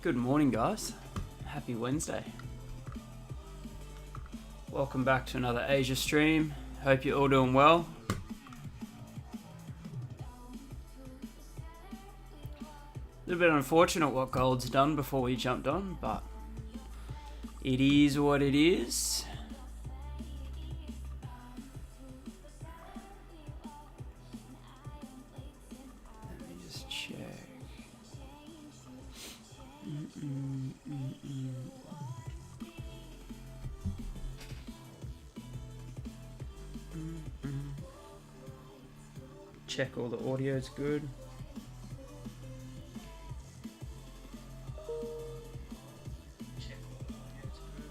Good morning, guys. Happy Wednesday. Welcome back to another Asia stream. Hope you're all doing well. A little bit unfortunate what gold's done before we jumped on, but it is what it is. Let me just check. Check all the audio's good.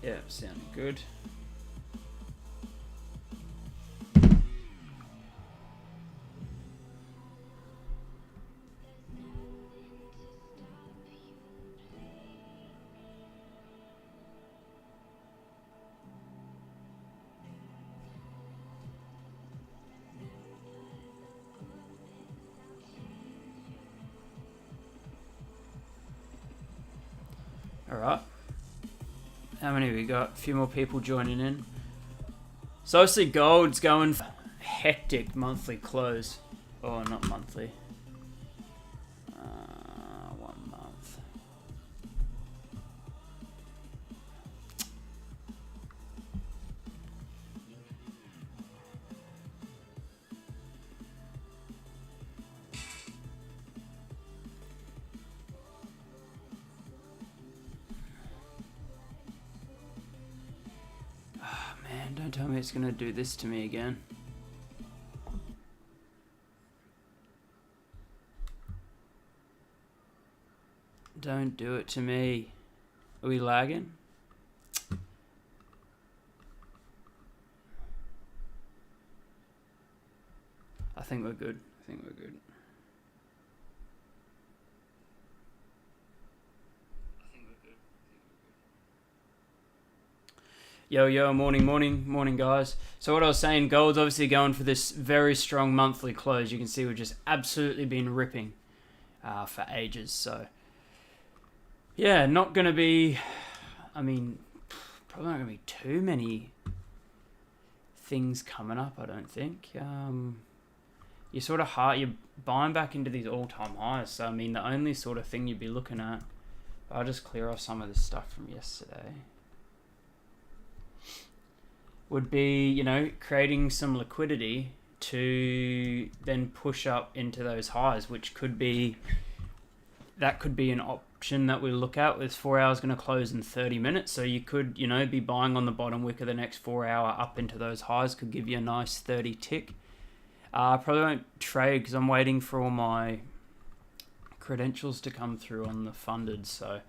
Yeah, sounding good. All right. How many we got? A few more people joining in. So obviously gold's going for hectic monthly close. Oh, not monthly. 1 month. Man, don't tell me it's gonna do this to me again. Don't do it to me. Are we lagging? I think we're good. Yo, morning, guys. So what I was saying, gold's obviously going for this very strong monthly close. You can see we've just absolutely been ripping for ages. So, yeah, not going to be, probably not going to be too many things coming up, I don't think. You're sort of you're buying back into these all-time highs. So, the only sort of thing you'd be looking at, I'll just clear off some of this stuff from yesterday, would be, creating some liquidity to then push up into those highs, which could be an option that we look at with 4 hours going to close in 30 minutes. So you could, be buying on the bottom wick of the next 4 hour up into those highs, could give you a nice 30 tick. I probably won't trade because I'm waiting for all my credentials to come through on the funded. So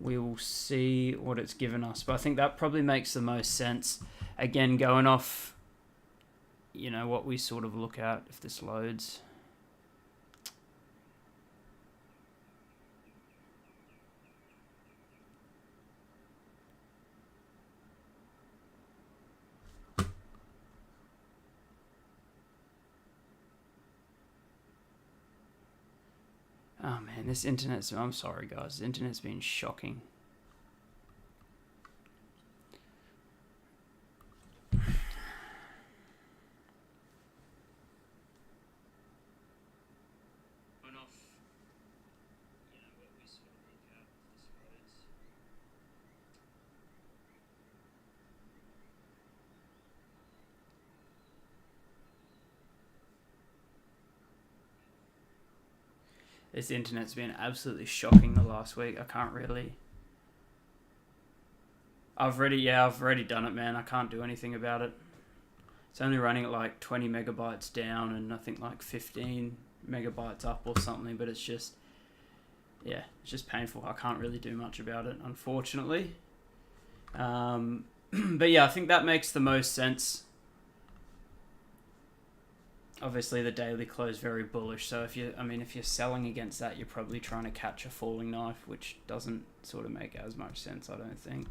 we will see what it's given us. But I think that probably makes the most sense. Again, going off, what we sort of look at if this loads. Oh man, this internet's, I'm sorry guys, the internet's been shocking. This internet's been absolutely shocking the last week. I can't really. I've already done it, man. I can't do anything about it. It's only running at like 20 megabytes down and I think like 15 megabytes up or something, but it's just painful. I can't really do much about it, unfortunately. But yeah, I think that makes the most sense. Obviously, the daily close very bullish. So if you're selling against that, you're probably trying to catch a falling knife, which doesn't sort of make as much sense, I don't think.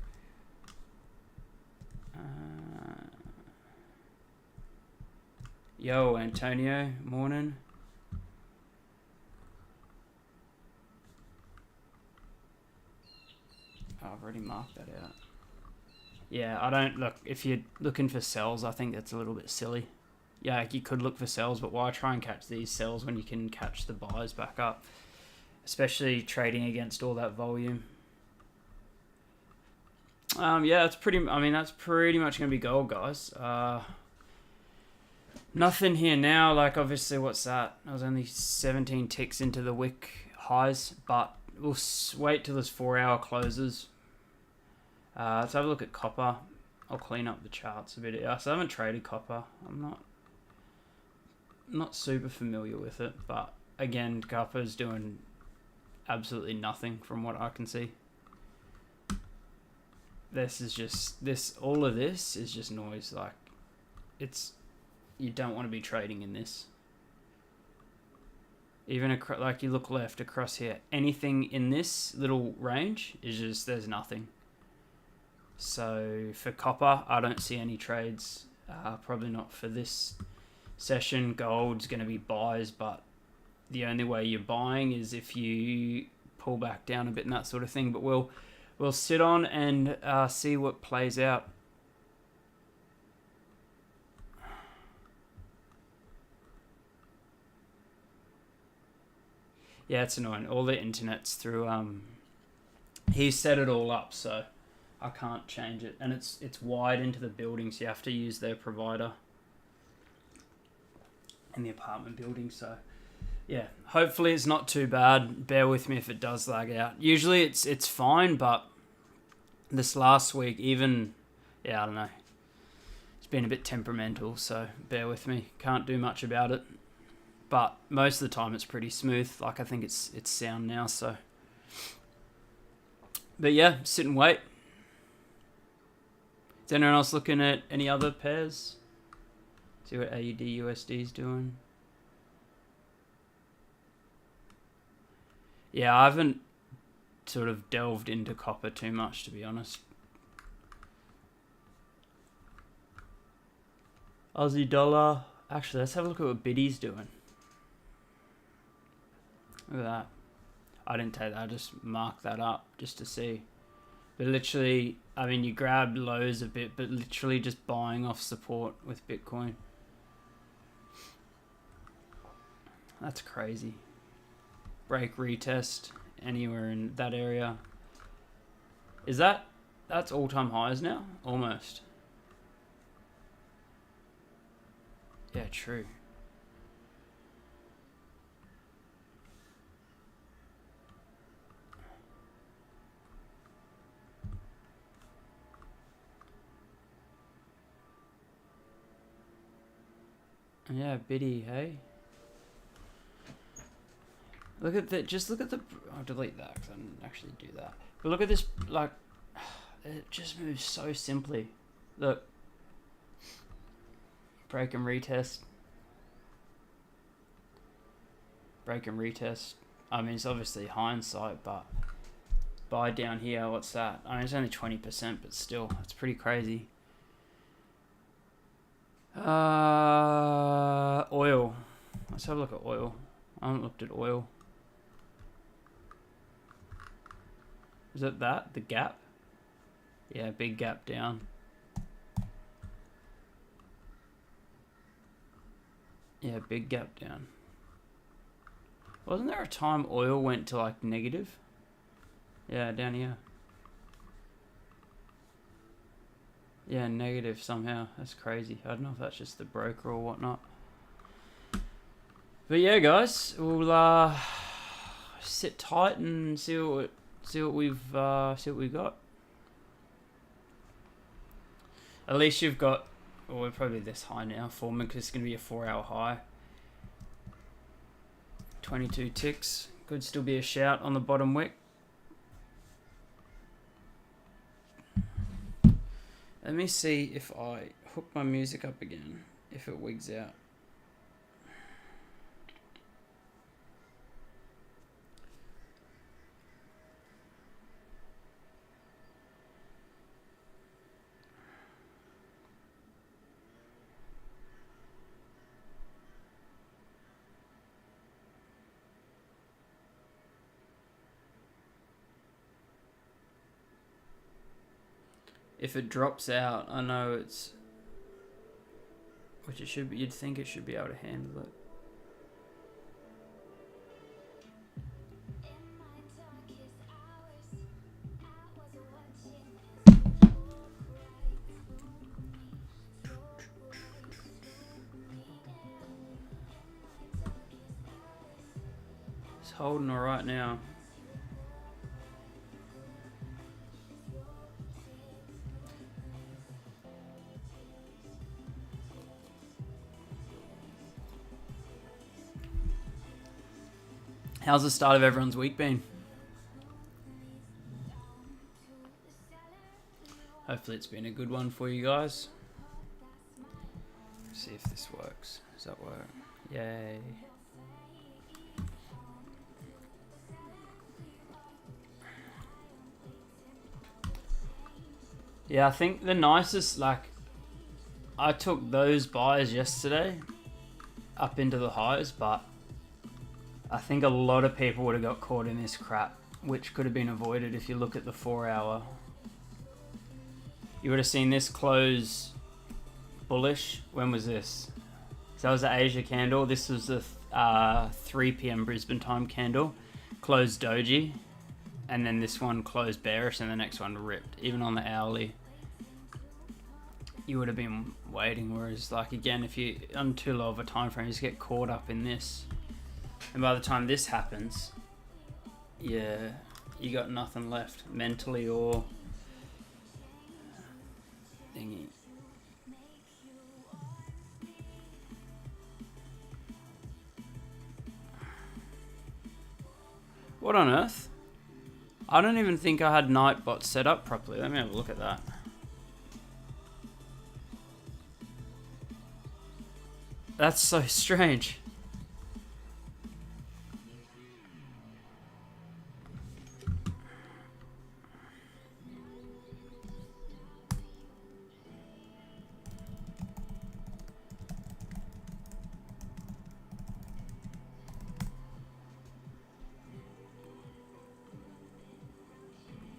Yo, Antonio, morning. Oh, I've already marked that out. Yeah, I don't look. If you're looking for sells, I think that's a little bit silly. Yeah, like you could look for sells, but why try and catch these sells when you can catch the buys back up? Especially trading against all that volume. Yeah, it's pretty. I mean, that's pretty much gonna be gold, guys. Nothing here now. Like, obviously, what's that? I was only 17 ticks into the wick highs, but we'll wait till this 4-hour closes. Let's have a look at copper. I'll clean up the charts a bit. So I haven't traded copper. I'm not super familiar with it, but again, copper's doing absolutely nothing from what I can see. All of this is just noise. Like, you don't want to be trading in this. Even like you look left across here, anything in this little range is just, there's nothing. So for copper, I don't see any trades. Probably not for this session. Gold's going to be buys, but the only way you're buying is if you pull back down a bit and that sort of thing. But we'll sit on and see what plays out. Yeah, it's annoying. All the internet's through. He set it all up, so I can't change it, and it's wide into the building, so you have to use their provider in the apartment building. So yeah, hopefully it's not too bad. Bear with me if it does lag out. Usually it's fine, but this last week, even, yeah, I don't know, it's been a bit temperamental, so bear with me. Can't do much about it, but most of the time it's pretty smooth. Like, I think it's sound now, so. But yeah, sit and wait. Is anyone else looking at any other pairs? See what AUD USD is doing. Yeah, I haven't sort of delved into copper too much, to be honest. Aussie dollar. Actually, let's have a look at what Biddy's doing. Look at that. I didn't take that. I just marked that up just to see. But literally, I mean, you grab lows a bit, but literally just buying off support with Bitcoin. That's crazy. Break, retest, anywhere in that area. That's all-time highs now? Almost. Yeah, true. Yeah, Biddy, hey? Look at the, just look at the, I'll delete that because I didn't actually do that. But look at this, like, it just moves so simply. Look. Break and retest. Break and retest. I mean, it's obviously hindsight, but buy down here, what's that? I mean, it's only 20%, but still, it's pretty crazy. Oil. Let's have a look at oil. I haven't looked at oil. Is it that? The gap? Yeah, big gap down. Yeah, big gap down. Wasn't there a time oil went to like negative? Yeah, down here. Yeah, negative somehow. That's crazy. I don't know if that's just the broker or whatnot. But yeah, guys, we'll sit tight and see what we've got. At least you've got. Well, we're probably this high now, forming, because it's going to be a 4-hour high. 22 ticks. Could still be a shout on the bottom wick. Let me see if I hook my music up again, if it wigs out. if it drops out, I know it's, which it should be, you'd think it should be able to handle it. It's holding all right now. How's the start of everyone's week been? Hopefully it's been a good one for you guys. Let's see if this works. Does that work? Yay. Yeah, I think the nicest, like, I took those buys yesterday up into the highs, but I think a lot of people would have got caught in this crap, which could have been avoided if you look at the 4 hour. You would have seen this close bullish. When was this? So that was the Asia candle. This was the 3 p.m. Brisbane time candle. Closed doji. And then this one closed bearish and the next one ripped. Even on the hourly, you would have been waiting. Whereas, like, again, if you on too low of a time frame, you just get caught up in this. And by the time this happens, yeah, you got nothing left mentally or thingy. What on earth? I don't even think I had Nightbot set up properly. Let me have a look at that. That's so strange.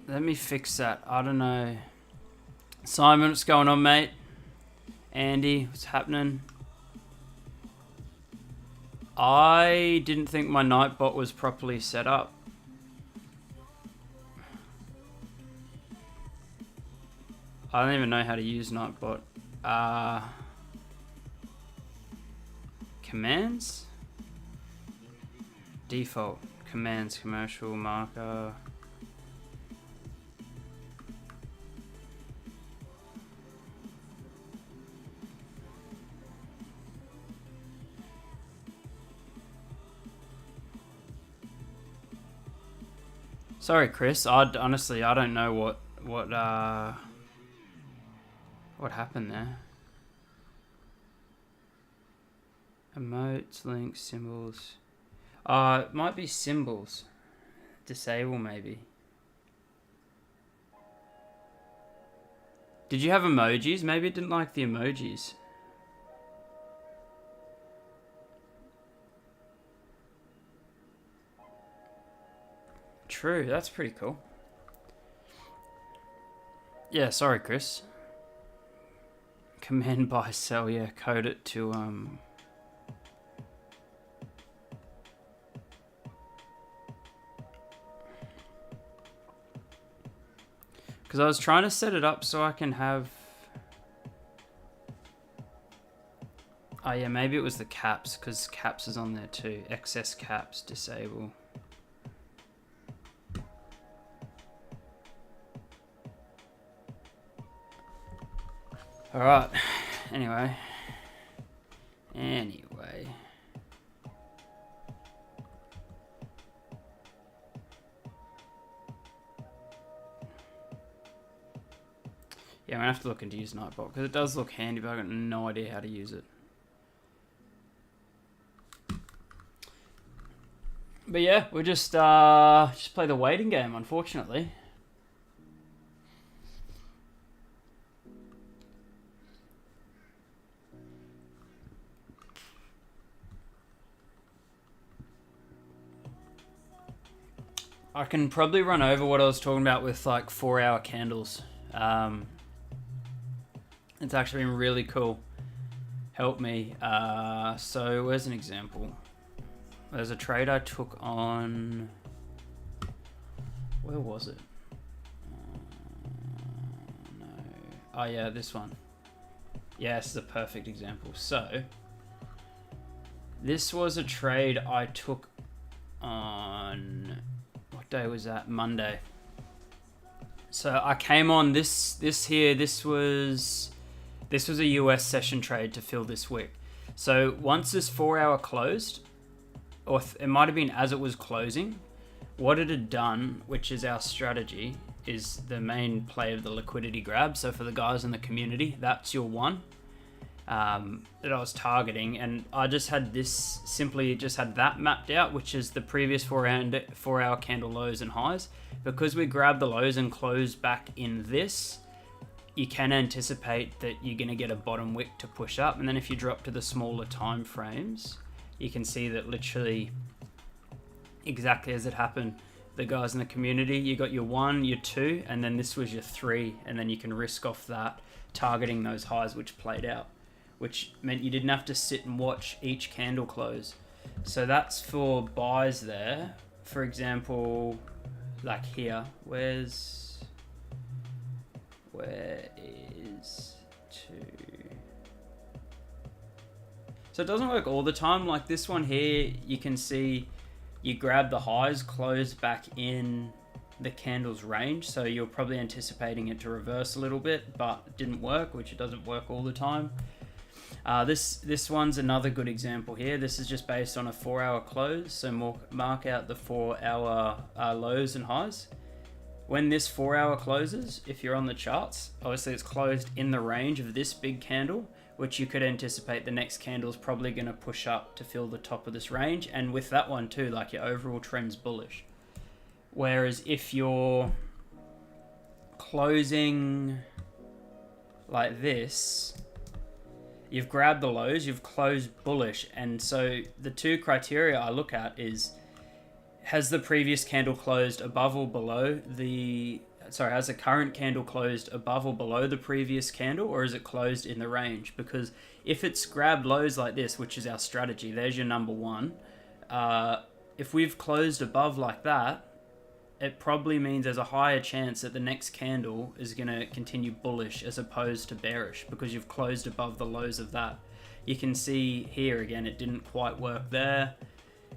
Let me fix that. I don't know. Simon, what's going on, mate? Andy, what's happening? I didn't think my Nightbot was properly set up. I don't even know how to use Nightbot. Commands? Default. Commands, commercial, marker. Sorry, Chris. Honestly, I don't know what happened there. Emotes, links, symbols. It might be symbols. Disable, maybe. Did you have emojis? Maybe it didn't like the emojis. True, that's pretty cool. Yeah, sorry, Chris. Command buy sell, yeah, code it to because I was trying to set it up so I can have, oh yeah, maybe it was the caps, because caps is on there too. Excess caps, disable. Alright, anyway. Yeah, I'm gonna have to look into use Nightbot, because it does look handy, but I've got no idea how to use it. But yeah, we'll just play the waiting game, unfortunately. I can probably run over what I was talking about with like 4 hour candles. It's actually been really cool. Help me. So where's an example? There's a trade I took on. Where was it? No. Oh yeah, this one. Yeah, this is a perfect example. So this was a trade I took on, what day was that? Monday. So I came on this was a US session trade to fill this wick. So once this 4 hour closed, or it might have been as it was closing, what it had done, which is our strategy, is the main play of the liquidity grab. So for the guys in the community, that's your one that I was targeting, and I just had this, simply just had that mapped out, which is the previous 4 hour candle lows and highs. Because we grabbed the lows and closed back in this, you can anticipate that you're going to get a bottom wick to push up. And then if you drop to the smaller time frames, you can see that literally exactly as it happened. The guys in the community, you got your 1, your 2, and then this was your 3, and then you can risk off that, targeting those highs which played out, which meant you didn't have to sit and watch each candle close. So that's for buys there. For example, like here, where is 2? So it doesn't work all the time. Like this one here, you can see you grab the highs, close back in the candle's range. So you're probably anticipating it to reverse a little bit, but it didn't work, which it doesn't work all the time. This one's another good example here. This is just based on a 4 hour close. So mark out the 4 hour lows and highs. When this 4 hour closes, if you're on the charts, obviously it's closed in the range of this big candle, which you could anticipate the next candle is probably going to push up to fill the top of this range. And with that one too, like your overall trend's bullish. Whereas if you're closing like this, you've grabbed the lows, you've closed bullish. And so the two criteria I look at is, has the previous candle closed above or below has the current candle closed above or below the previous candle, or is it closed in the range? Because if it's grabbed lows like this, which is our strategy, there's your number one. If we've closed above like that, it probably means there's a higher chance that the next candle is going to continue bullish as opposed to bearish, because you've closed above the lows of that. You can see here again, it didn't quite work there.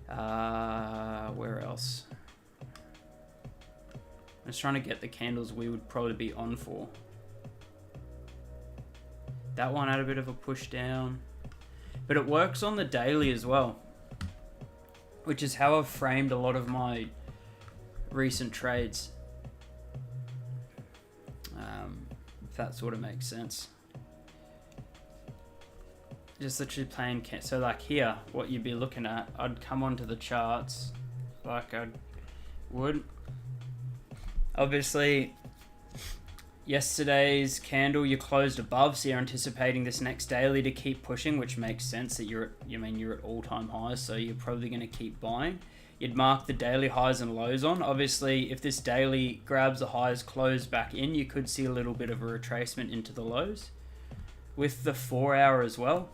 Where else? I'm just trying to get the candles we would probably be on for. That one had a bit of a push down, but it works on the daily as well, which is how I've framed a lot of my recent trades. If that sort of makes sense. Just literally playing, so like here, what you'd be looking at, I'd come onto the charts, like I would. Obviously, yesterday's candle you closed above, so you're anticipating this next daily to keep pushing, which makes sense that you're at all-time highs, so you're probably going to keep buying. You'd mark the daily highs and lows on. Obviously, if this daily grabs the highs, close back in, you could see a little bit of a retracement into the lows. With the 4 hour as well,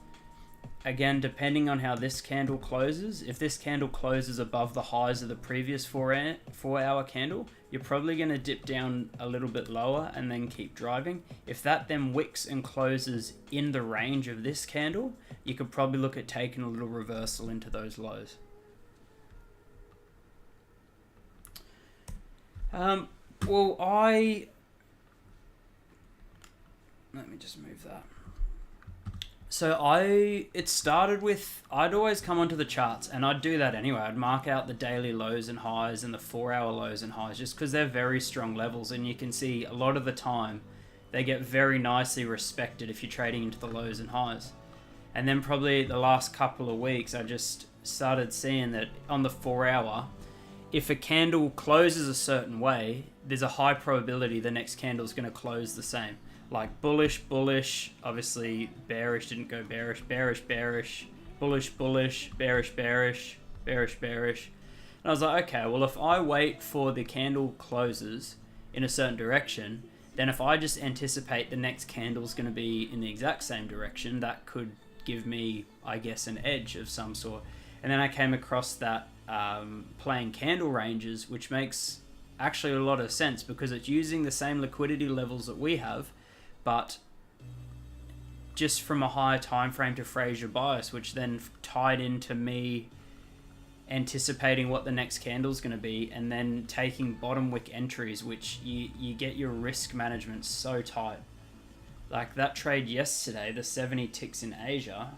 again, depending on how this candle closes, if this candle closes above the highs of the previous 4 hour candle, you're probably going to dip down a little bit lower and then keep driving. If that then wicks and closes in the range of this candle, you could probably look at taking a little reversal into those lows. Let me just move that. So it started with, I'd always come onto the charts, and I'd do that anyway. I'd mark out the daily lows and highs and the 4 hour lows and highs, just because they're very strong levels, and you can see a lot of the time they get very nicely respected if you're trading into the lows and highs. And then probably the last couple of weeks, I just started seeing that on the 4 hour, if a candle closes a certain way, there's a high probability the next candle is going to close the same. Like bullish, bullish, obviously bearish, didn't go bearish, bearish, bearish, bullish, bullish, bearish, bearish, bearish, bearish. And I was like, okay, well, if I wait for the candle closes in a certain direction, then if I just anticipate the next candle is going to be in the exact same direction, that could give me, I guess, an edge of some sort. And then I came across that playing candle ranges, which makes actually a lot of sense because it's using the same liquidity levels that we have, but just from a higher time frame to Fraser bias, which then tied into me anticipating what the next candle is going to be and then taking bottom wick entries, which you get your risk management so tight. Like that trade yesterday, the 70 ticks in Asia,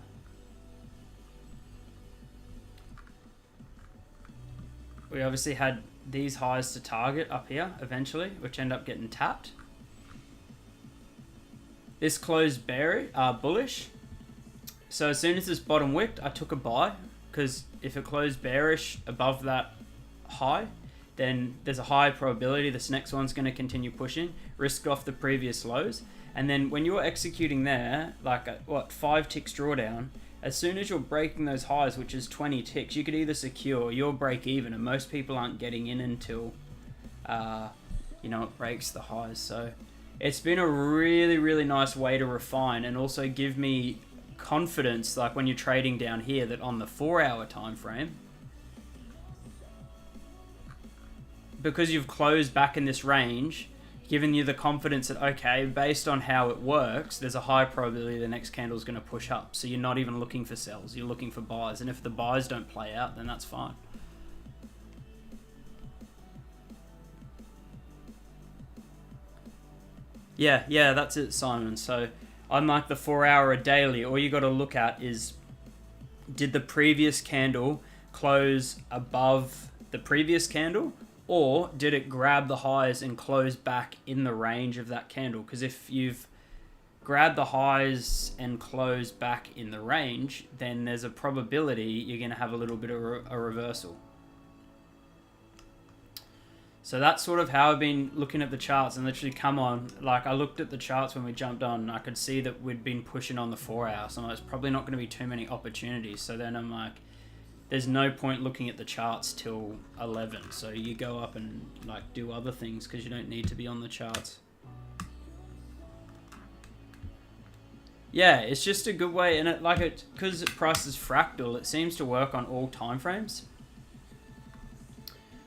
we obviously had these highs to target up here eventually, which end up getting tapped. This closed bullish. So as soon as this bottom wicked, I took a buy because if it closed bearish above that high, then there's a high probability this next one's going to continue pushing, risk off the previous lows. And then when you're executing there, like a 5 ticks drawdown, as soon as you're breaking those highs, which is 20 ticks, you could either secure your break even, and most people aren't getting in until it breaks the highs. So it's been a really, really nice way to refine and also give me confidence, like when you're trading down here, that on the 4-hour time frame, because you've closed back in this range, giving you the confidence that, okay, based on how it works, there's a high probability the next candle is going to push up. So you're not even looking for sells, you're looking for buys. And if the buys don't play out, then that's fine. Yeah, that's it, Simon. So unlike the 4-hour or daily, all you got to look at is, did the previous candle close above the previous candle? Or did it grab the highs and close back in the range of that candle? Because if you've grabbed the highs and closed back in the range, then there's a probability you're going to have a little bit of a reversal. So that's sort of how I've been looking at the charts and literally come on. Like I looked at the charts when we jumped on and I could see that we'd been pushing on the 4-hour. So I'm like, it's probably not going to be too many opportunities. So then I'm like, there's no point looking at the charts till 11. So you go up and like do other things because you don't need to be on the charts. Yeah, it's just a good way, and because price is fractal, it seems to work on all time frames.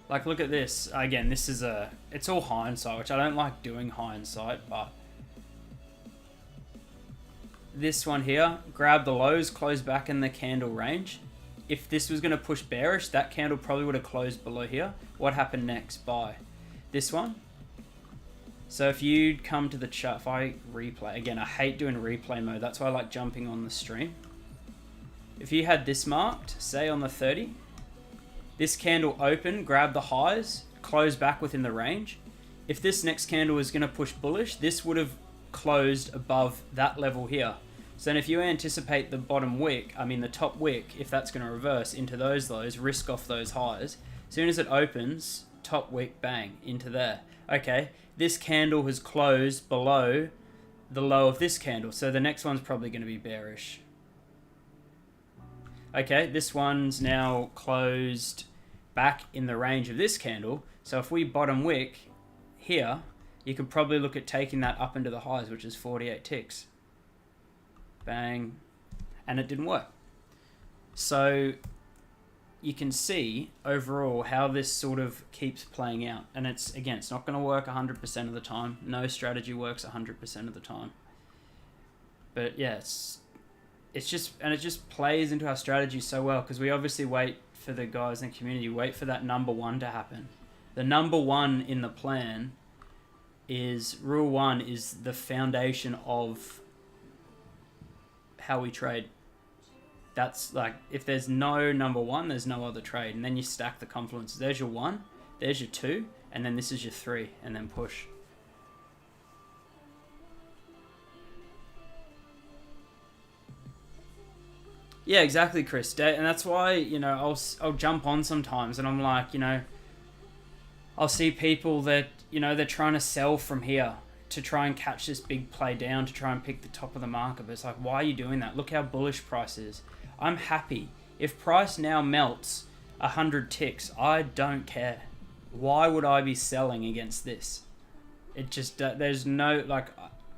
Like look at this again. This is it's all hindsight, which I don't like doing hindsight, but this one here, grab the lows, close back in the candle range. If this was going to push bearish, that candle probably would have closed below here. What happened next? Buy. This one. So if you'd come to the chart, if I replay, again, I hate doing replay mode. That's why I like jumping on the stream. If you had this marked, say on the 30, this candle open, grab the highs, close back within the range. If this next candle is going to push bullish, this would have closed above that level here. So then if you anticipate the the top wick, if that's going to reverse into those lows, risk off those highs. As soon as it opens, top wick, bang, into there. Okay, this candle has closed below the low of this candle. So the next one's probably going to be bearish. Okay, this one's now closed back in the range of this candle. So if we bottom wick here, you could probably look at taking that up into the highs, which is 48 ticks. Bang, and it didn't work. So you can see overall how this sort of keeps playing out, and it's not going to work 100% of the time. No strategy works 100% of the time, but yeah, it just plays into our strategy so well because we obviously wait for the guys in the community, wait for that number one to happen. The number one in the plan is rule one, is the foundation of how we trade. That's like, if there's no number one, there's no other trade. And then you stack the confluences. There's your one, there's your two, and then this is your three, and then push. Yeah, exactly, Chris. And that's why, I'll jump on sometimes and I'm like, I'll see people that, they're trying to sell from here to try and catch this big play down, to try and pick the top of the market. But it's like, why are you doing that? Look how bullish price is. I'm happy. If price now melts 100 ticks, I don't care. Why would I be selling against this? It just there's no like.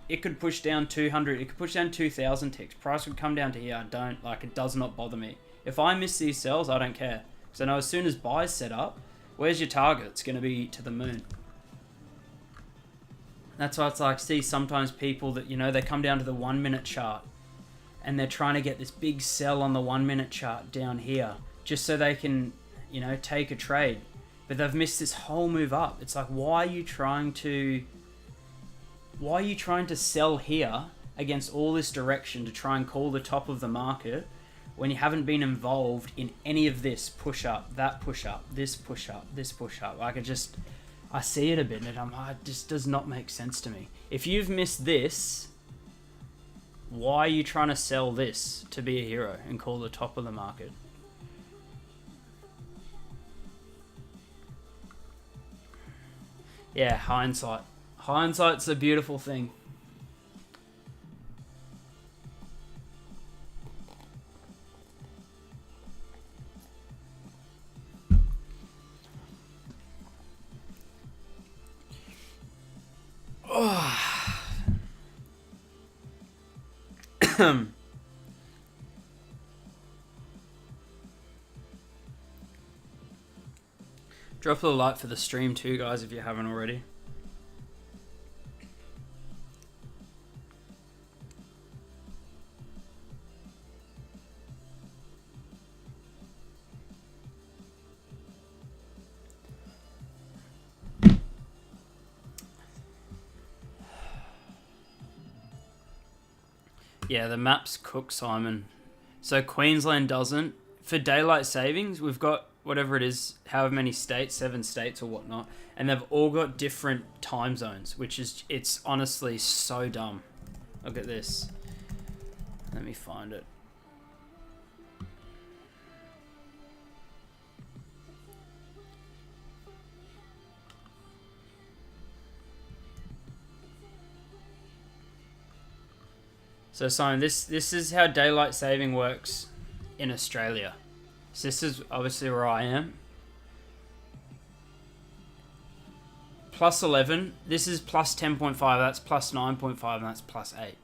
It could push down 200. It could push down 2,000 ticks. Price would come down to here. I don't like. It does not bother me. If I miss these sells, I don't care. So now, as soon as buys set up, where's your target? It's going to be to the moon. That's why it's like, see, sometimes people that, they come down to the 1 minute chart and they're trying to get this big sell on the 1 minute chart down here just so they can, take a trade. But they've missed this whole move up. It's like, why are you trying to sell here against all this direction to try and call the top of the market when you haven't been involved in any of this push up, that push up, this push up, this push up? Like, I see it a bit and it just does not make sense to me. If you've missed this, why are you trying to sell this to be a hero and call the top of the market? Yeah, hindsight. Hindsight's a beautiful thing. Drop a little like for the stream too, guys, if you haven't already. Yeah, the maps cook, Simon. So Queensland doesn't. For daylight savings, we've got whatever it is, however many states, 7 states or whatnot, and they've all got different time zones, it's honestly so dumb. Look at this. Let me find it. So Simon, this is how daylight saving works in Australia. So this is obviously where I am. Plus 11. This is plus 10.5. That's plus 9.5, and that's plus 8.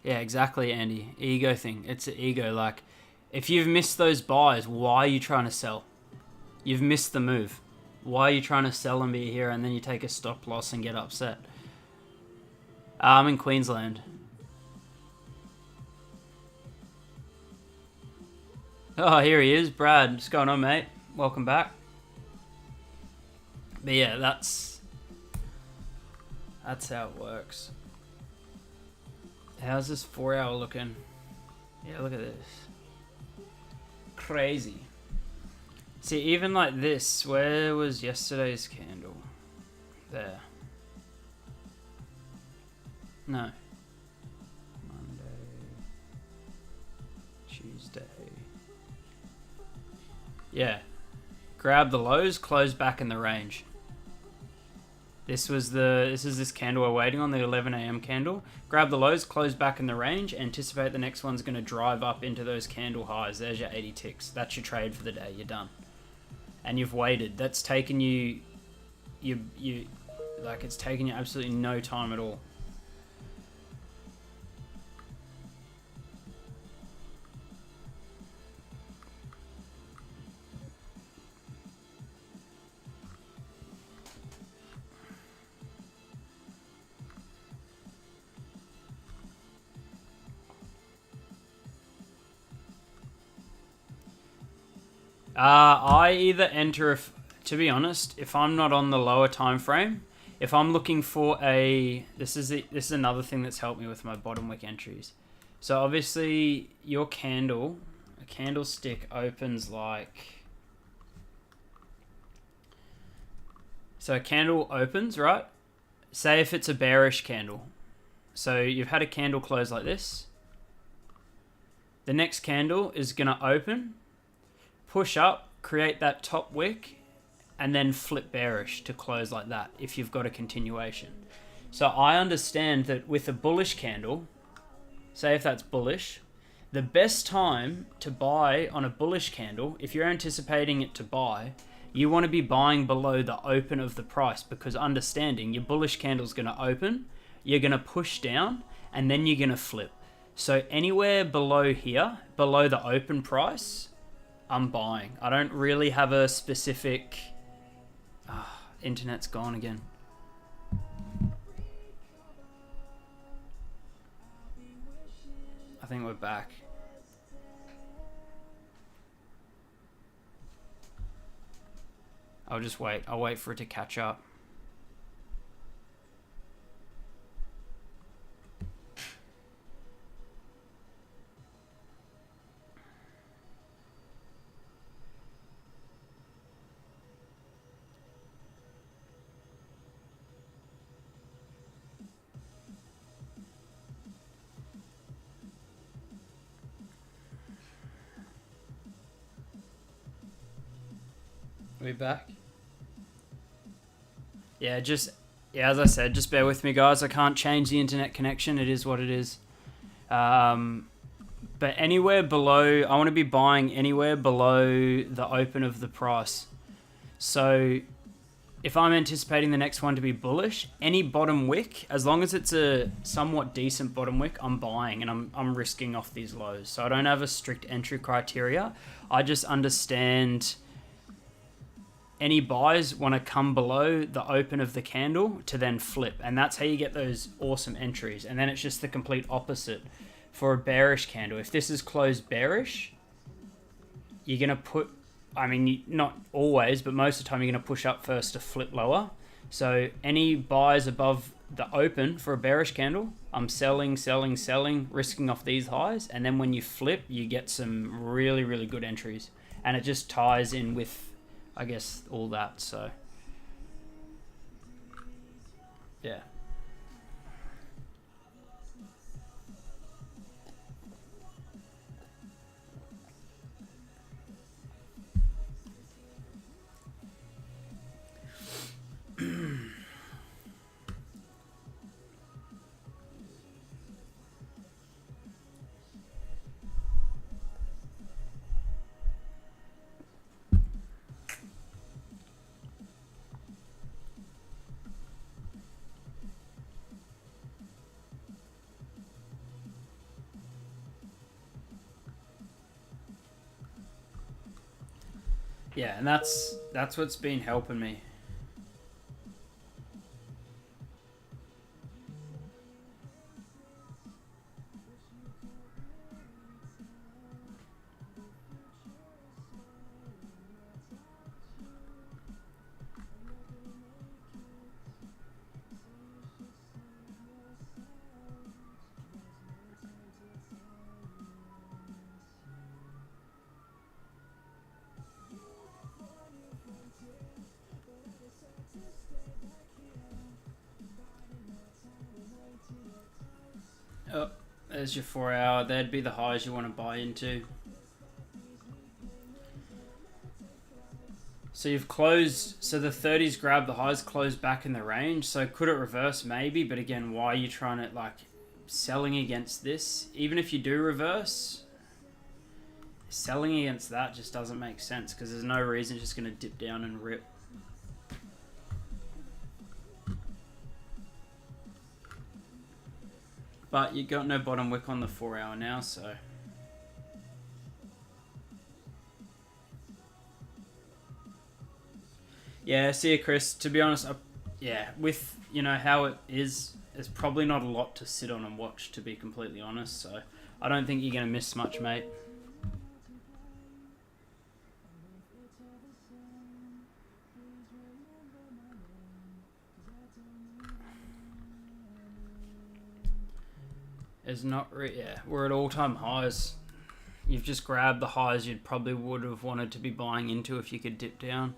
Yeah, exactly, Andy. Ego thing. It's an ego. Like, if you've missed those buys, why are you trying to sell? You've missed the move. Why are you trying to sell and be here and then you take a stop loss and get upset? I'm in Queensland. Oh, here he is, Brad. What's going on, mate? Welcome back. But yeah, that's how it works. How's this 4 hour looking? Yeah, look at this. Crazy. See, even like this, where was yesterday's candle? There. No. Monday. Tuesday. Yeah. Grab the lows, close back in the range. This is this candle we're waiting on, the 11 a.m. candle. Grab the lows, close back in the range, anticipate the next one's going to drive up into those candle highs. There's your 80 ticks. That's your trade for the day. You're done. And you've waited. That's taken you like, it's taken you absolutely no time at all. I either enter, to be honest, if I'm not on the lower time frame, if I'm looking for this is another thing that's helped me with my bottom wick entries. So obviously your candlestick opens like, so a candle opens, right? Say if it's a bearish candle. So you've had a candle close like this. The next candle is going to open, push up, create that top wick, and then flip bearish to close like that if you've got a continuation. So I understand that with a bullish candle, say if that's bullish, the best time to buy on a bullish candle, if you're anticipating it to buy, you want to be buying below the open of the price, because understanding your bullish candle is going to open, you're going to push down, and then you're going to flip. So anywhere below here, below the open price, I'm buying. I don't really have a specific... internet's gone again. I think we're back. I'll just wait. I'll wait for it to catch up. Are we back? Yeah, as I said, just bear with me, guys. I can't change the internet connection. It is what it is. But anywhere below, I want to be buying anywhere below the open of the price. So if I'm anticipating the next one to be bullish, any bottom wick, as long as it's a somewhat decent bottom wick, I'm buying, and I'm risking off these lows. So I don't have a strict entry criteria. I just understand any buys want to come below the open of the candle to then flip. And that's how you get those awesome entries. And then it's just the complete opposite for a bearish candle. If this is closed bearish, you're going to put, I mean, not always, but most of the time you're going to push up first to flip lower. So any buys above the open for a bearish candle, I'm selling, risking off these highs. And then when you flip, you get some really, really good entries. And it just ties in with, I guess, all that. So yeah. Yeah, and that's what's been helping me. Oh, there's your 4 hour. That'd be the highs you want to buy into. So you've closed, so the 30s grabbed the highs, closed back in the range. So could it reverse? Maybe, but again, why are you trying to, like, selling against this? Even if you do reverse, selling against that just doesn't make sense, because there's no reason it's just going to dip down and rip. But you got no bottom wick on the 4 hour now, so. Yeah, see you, Chris. To be honest, yeah, with, you know, how it is, there's probably not a lot to sit on and watch, to be completely honest. So I don't think you're going to miss much, mate. It's not, yeah, we're at all-time highs. You've just grabbed the highs you'd probably would have wanted to be buying into if you could dip down.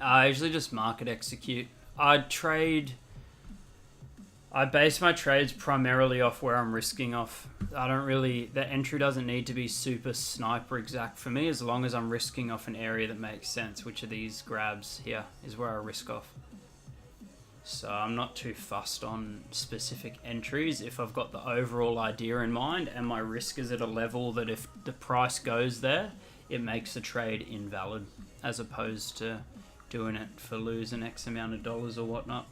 I usually just market execute. I base my trades primarily off where I'm risking off. The entry doesn't need to be super sniper exact for me, as long as I'm risking off an area that makes sense, which are these grabs here, is where I risk off. So I'm not too fussed on specific entries if I've got the overall idea in mind and my risk is at a level that if the price goes there, it makes the trade invalid, as opposed to doing it for losing X amount of dollars or whatnot.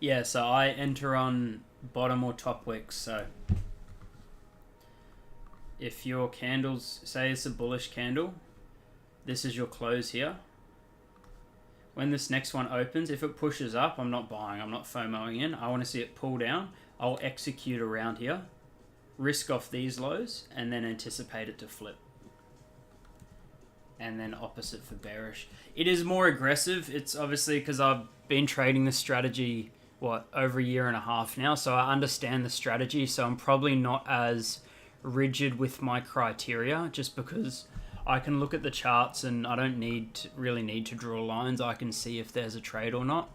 Yeah, so I enter on bottom or top wicks. So if your candles, say it's a bullish candle, this is your close here. When this next one opens, if it pushes up, I'm not buying, I'm not FOMOing in. I want to see it pull down. I'll execute around here, risk off these lows, and then anticipate it to flip. And then opposite for bearish. It is more aggressive. It's obviously because I've been trading this strategy, over a year and a half now, so I understand the strategy, so I'm probably not as rigid with my criteria, just because I can look at the charts and I don't really need to draw lines. I can see if there's a trade or not.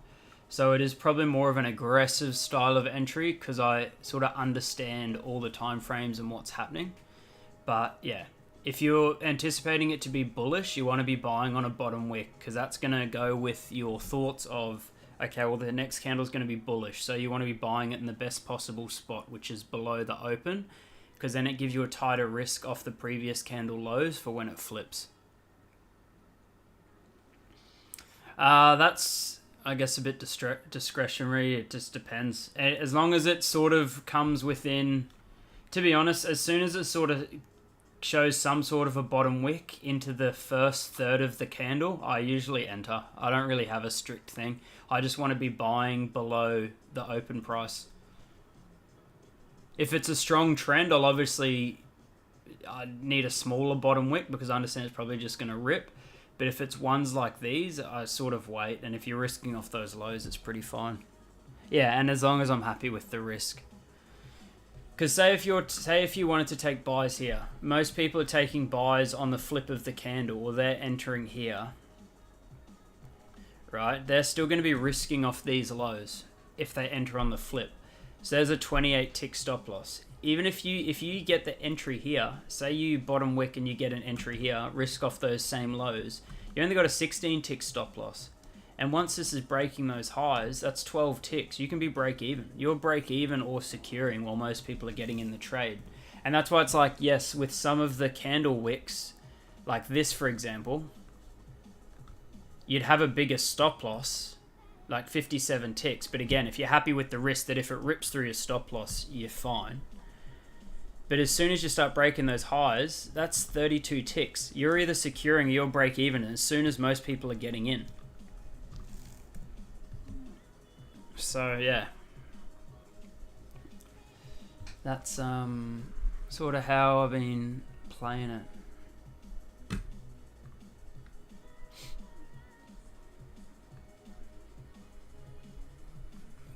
So it is probably more of an aggressive style of entry because I sort of understand all the time frames and what's happening. But yeah, if you're anticipating it to be bullish, you want to be buying on a bottom wick, because that's going to go with your thoughts of, okay, well, the next candle is going to be bullish, so you want to be buying it in the best possible spot, which is below the open, because then it gives you a tighter risk off the previous candle lows for when it flips. That's, I guess, a bit discretionary. It just depends. As long as it sort of comes within, to be honest, as soon as it sort of shows some sort of a bottom wick into the first third of the candle, I usually enter. I don't really have a strict thing. I just want to be buying below the open price. If it's a strong trend, I need a smaller bottom wick because I understand it's probably just going to rip. But if it's ones like these, I sort of wait. And if you're risking off those lows, it's pretty fine. Yeah, and as long as I'm happy with the risk. Because say if you wanted to take buys here, most people are taking buys on the flip of the candle, or they're entering here, right? They're still going to be risking off these lows if they enter on the flip. So there's a 28 tick stop loss. Even if you get the entry here, say you bottom wick and you get an entry here, risk off those same lows, you only got a 16 tick stop loss. And once this is breaking those highs, that's 12 ticks. You can be break even. You're break even or securing while most people are getting in the trade. And that's why it's like, yes, with some of the candle wicks, like this, for example, you'd have a bigger stop loss, like 57 ticks. But again, if you're happy with the risk that if it rips through your stop loss, you're fine. But as soon as you start breaking those highs, that's 32 ticks. You're either securing or you're break even as soon as most people are getting in. So yeah, that's sort of how I've been playing it.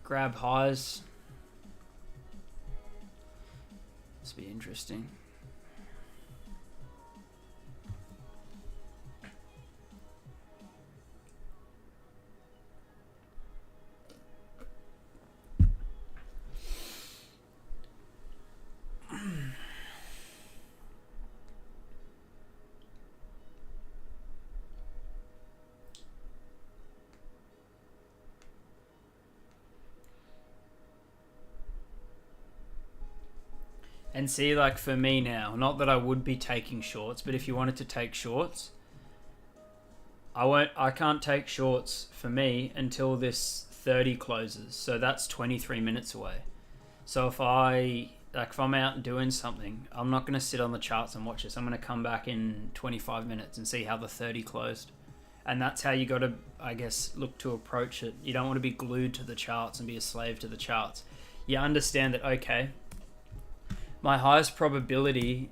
Grab highs. This will be interesting. And see, like for me now, not that I would be taking shorts, but if you wanted to take shorts, I can't take shorts for me until this 30 closes. So that's 23 minutes away. So if I'm out doing something, I'm not going to sit on the charts and watch this. I'm going to come back in 25 minutes and see how the 30 closed. And that's how you got to, I guess, look to approach it. You don't want to be glued to the charts and be a slave to the charts. You understand that, okay, my highest probability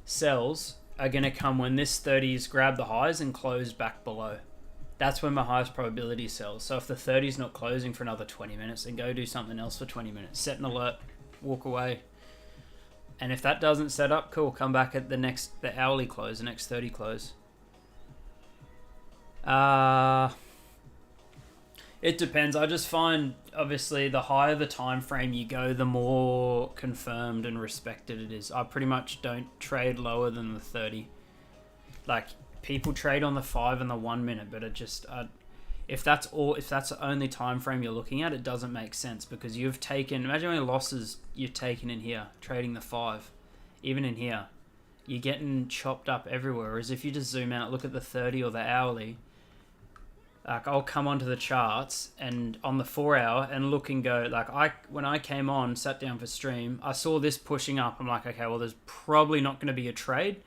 sells are going to come when this 30's grabbed the highs and closed back below. That's when my highest probability sells. So if the 30's not closing for another 20 minutes, then go do something else for 20 minutes. Set an alert, walk away. And if that doesn't set up, cool, come back at the hourly close, the next 30 close. It depends. I just find, obviously, the higher the time frame you go, the more confirmed and respected it is. I pretty much don't trade lower than the 30. Like, people trade on the 5 and the 1 minute, but it just, if that's the only time frame you're looking at, it doesn't make sense, because you've taken, imagine how many losses you've taken in here trading the 5. Even in here, you're getting chopped up everywhere. Whereas if you just zoom out, look at the 30 or the hourly, like, I'll come onto the charts and on the 4 hour and look and go, like, when I came on, sat down for stream, I saw this pushing up. I'm like, okay, well, there's probably not going to be a trade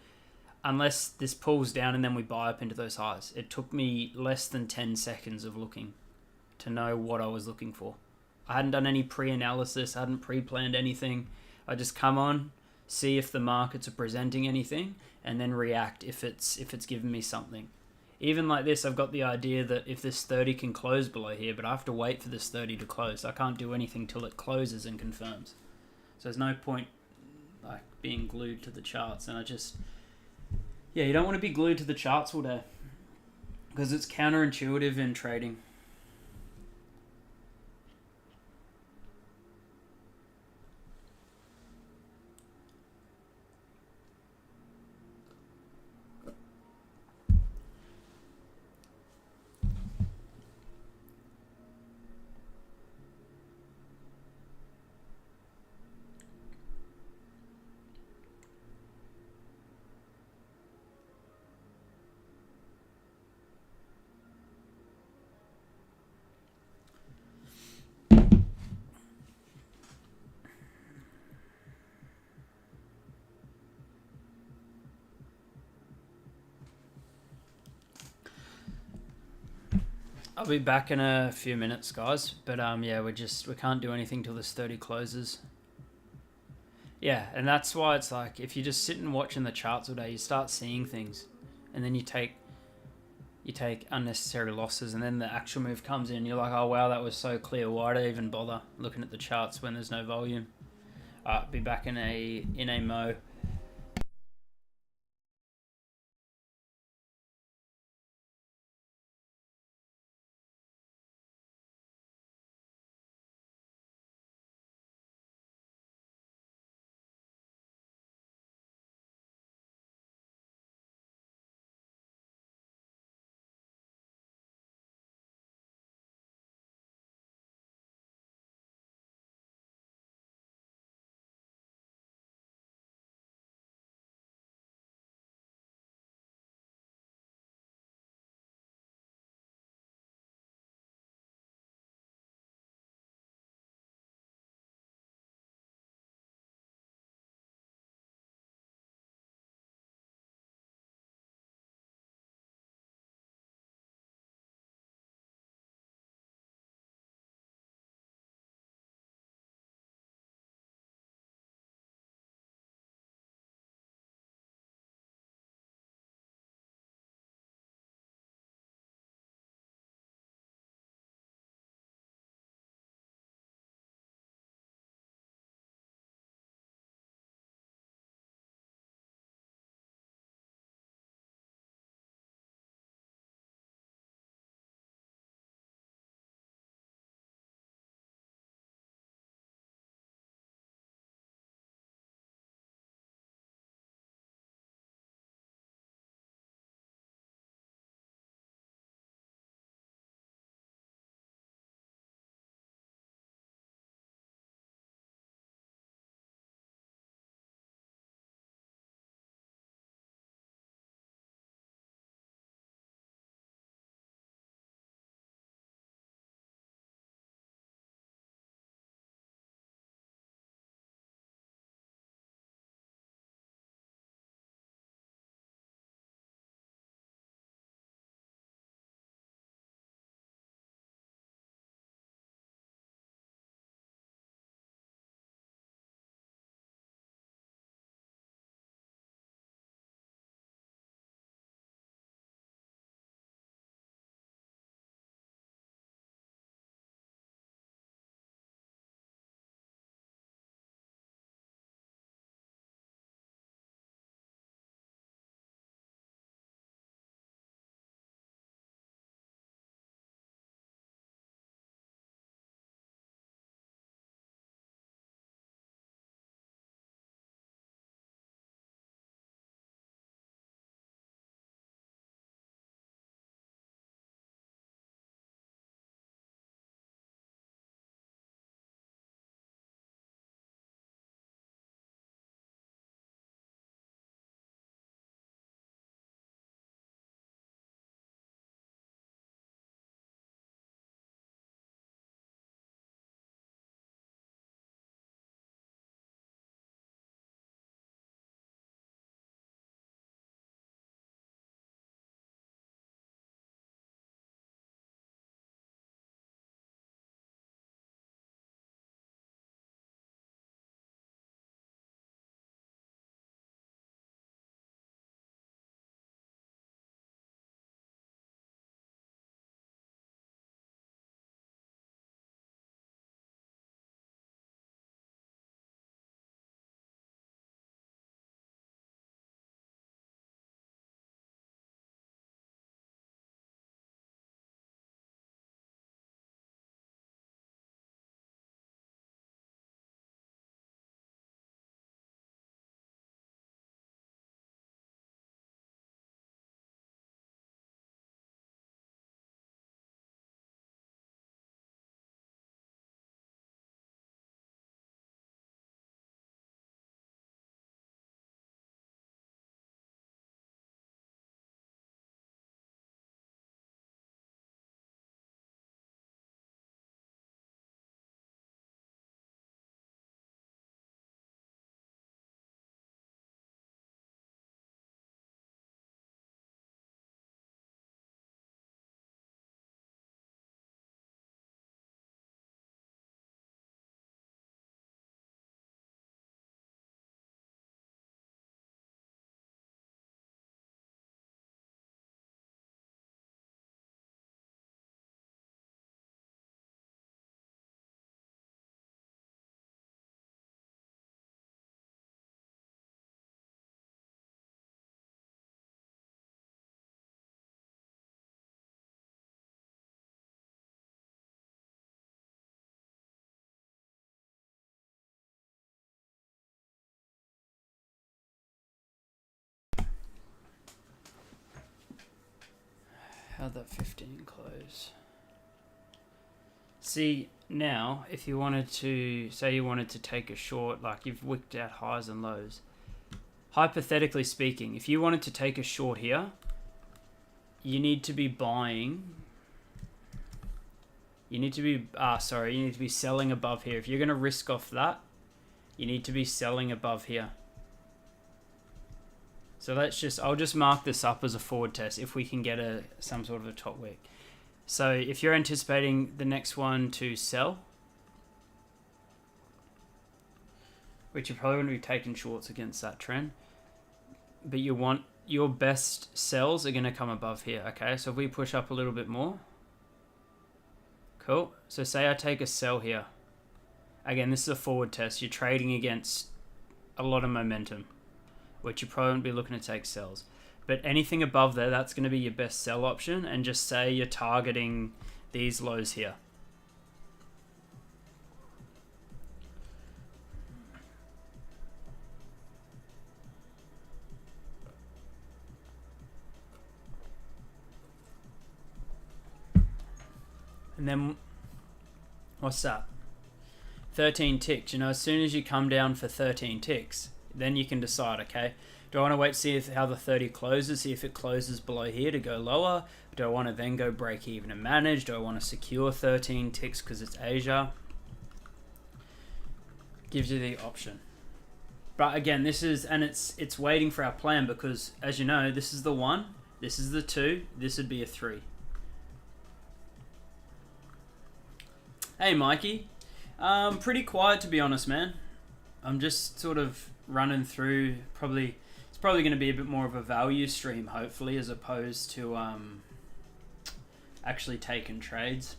unless this pulls down and then we buy up into those highs. It took me less than 10 seconds of looking to know what I was looking for. I hadn't done any pre-analysis. I hadn't pre-planned anything. I just come on, see if the markets are presenting anything, and then react if it's giving me something. Even like this, I've got the idea that if this 30 can close below here, but I have to wait for this 30 to close. I can't do anything till it closes and confirms. So there's no point like being glued to the charts. And you don't want to be glued to the charts all day, because it's counterintuitive in trading. I'll be back in a few minutes, guys. But yeah, we can't do anything till this 30 closes. Yeah, and that's why it's like, if you just sit and watch in the charts all day, you start seeing things, and then you take unnecessary losses, and then the actual move comes in. You're like, oh wow, that was so clear. Why did I even bother looking at the charts when there's no volume? Be back in a mo. How'd that 15 close? See, now, if you wanted to, say you wanted to take a short, like you've wicked out highs and lows. Hypothetically speaking, if you wanted to take a short here, you need to be buying. You need to be, you need to be selling above here. If you're going to risk off that, you need to be selling above here. So let's just, I'll just mark this up as a forward test if we can get some sort of a top wick. So if you're anticipating the next one to sell, which you probably wouldn't be taking shorts against that trend, but you want your best sells are going to come above here. Okay, so if we push up a little bit more, cool. So say I take a sell here. Again, this is a forward test. You're trading against a lot of momentum, which you probably won't be looking to take sells. But anything above there, that's going to be your best sell option. And just say you're targeting these lows here. And then, what's that? 13 ticks. You know, as soon as you come down for 13 ticks, then you can decide, okay, do I want to wait to see how the 30 closes, see if it closes below here to go lower? Do I want to then go break even and manage? Do I want to secure 13 ticks because it's Asia? Gives you the option. But again, this is, and it's waiting for our plan because, as you know, this is the 1, this is the 2, this would be a 3. Hey, Mikey. Pretty quiet, to be honest, man. I'm just sort of running through, it's probably going to be a bit more of a value stream, hopefully, as opposed to actually taking trades.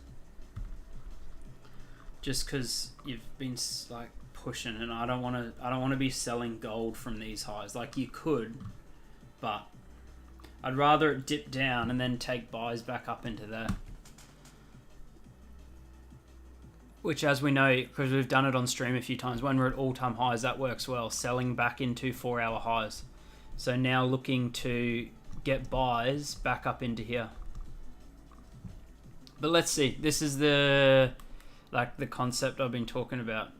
Just because you've been like pushing, and I don't want to be selling gold from these highs. Like you could, but I'd rather it dip down and then take buys back up into there. Which, as we know, because we've done it on stream a few times, when we're at all-time highs, that works well. Selling back into 4-hour highs. So now looking to get buys back up into here. But let's see. This is the concept I've been talking about,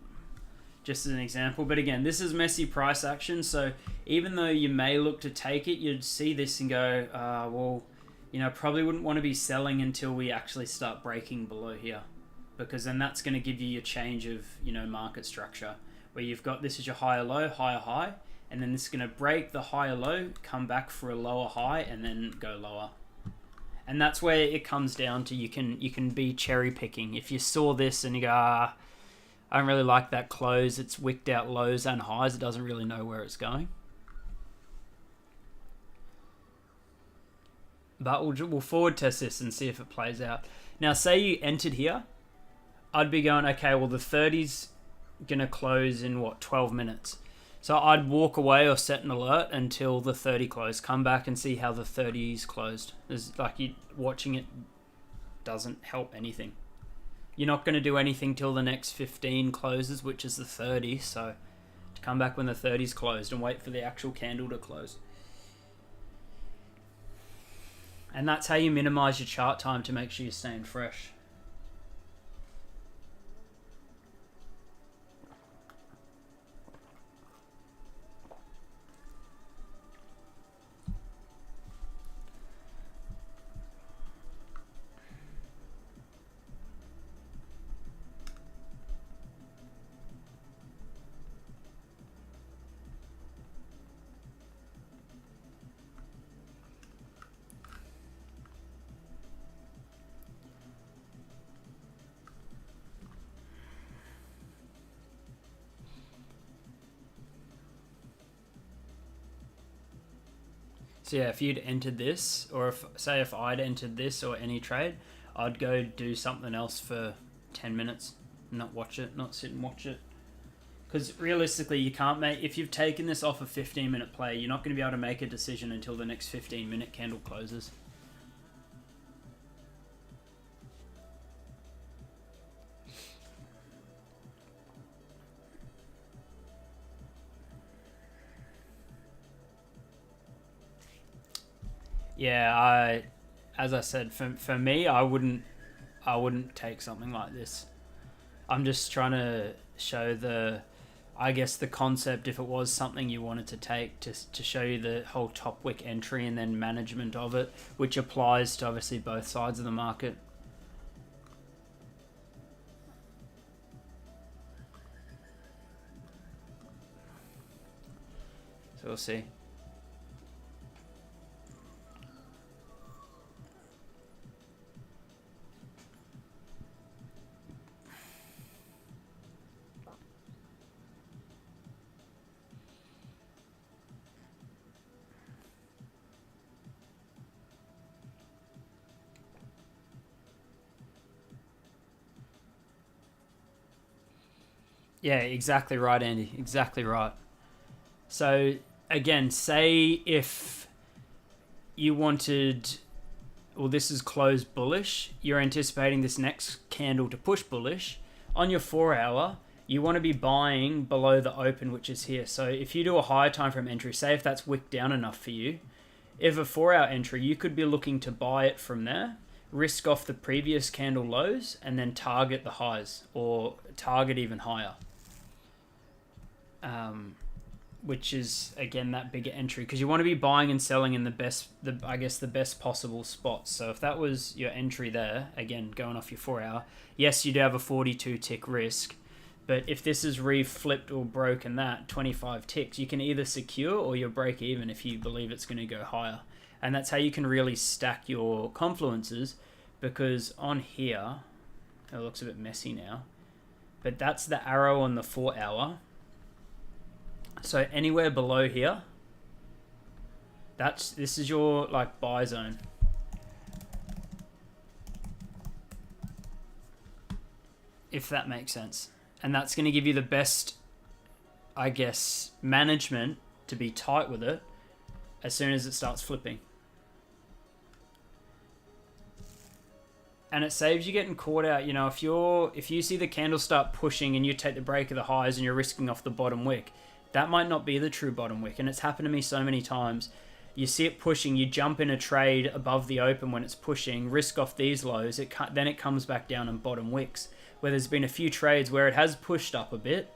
just as an example. But again, this is messy price action. So even though you may look to take it, you'd see this and go, well, you know, probably wouldn't want to be selling until we actually start breaking below here. Because then that's going to give you your change of, you know, market structure, where you've got, this is your higher low, higher high, and then this is going to break the higher low, come back for a lower high, and then go lower. And that's where it comes down to, you can be cherry picking. If you saw this and you go, I don't really like that close, it's wicked out lows and highs, it doesn't really know where it's going. But we'll forward test this and see if it plays out. Now, say you entered here, I'd be going, okay, well, the 30's going to close in, 12 minutes. So I'd walk away or set an alert until the 30 closed. Come back and see how the 30's closed. Watching it doesn't help anything. You're not going to do anything till the next 15 closes, which is the 30. So to come back when the 30's closed and wait for the actual candle to close. And that's how you minimize your chart time to make sure you're staying fresh. So yeah, if you'd entered this, or if I'd entered this or any trade, I'd go do something else for 10 minutes, not watch it, not sit and watch it. Because realistically, you can't make, if you've taken this off a 15-minute play, you're not going to be able to make a decision until the next 15-minute candle closes. Yeah, as I said, for me, I wouldn't take something like this. I'm just trying to show the concept, if it was something you wanted to take, to show you the whole top wick entry and then management of it, which applies to obviously both sides of the market. So we'll see. Yeah, exactly right, Andy. Exactly right. So again, say if you wanted, well, this is closed bullish, you're anticipating this next candle to push bullish. On your 4 hour, you want to be buying below the open, which is here. So if you do a higher time frame entry, say if that's wicked down enough for you, if a 4 hour entry, you could be looking to buy it from there, risk off the previous candle lows, and then target the highs, or target even higher. Which is again that bigger entry, because you want to be buying and selling in the best possible spots. So if that was your entry there, again going off your 4 hour, yes, you do have a 42 tick risk, but if this is reflipped or broken that 25 ticks, you can either secure or you'll break even if you believe it's going to go higher. And that's how you can really stack your confluences, because on here it looks a bit messy now, but that's the arrow on the 4 hour. So anywhere below here, this is your like buy zone. If that makes sense. And that's going to give you the best, I guess, management to be tight with it as soon as it starts flipping. And it saves you getting caught out. You know, if you see the candle start pushing and you take the break of the highs and you're risking off the bottom wick, that might not be the true bottom wick. And it's happened to me so many times. You see it pushing, you jump in a trade above the open when it's pushing, risk off these lows, then it comes back down and bottom wicks. Where there's been a few trades where it has pushed up a bit.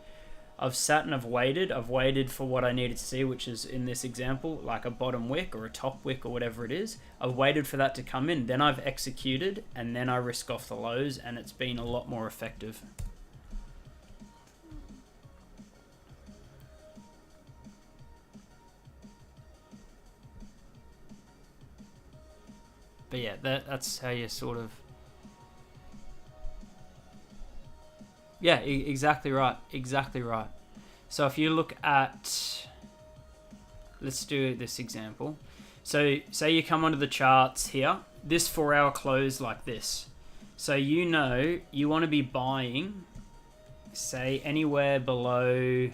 I've sat and I've waited for what I needed to see, which is in this example, like a bottom wick or a top wick or whatever it is. I've waited for that to come in, then I've executed, and then I risk off the lows, and it's been a lot more effective. But yeah, that's how you sort of... Yeah, exactly right. Exactly right. So if you look at... Let's do this example. So say you come onto the charts here. This 4 hour close like this. So you know you want to be buying, say, anywhere below...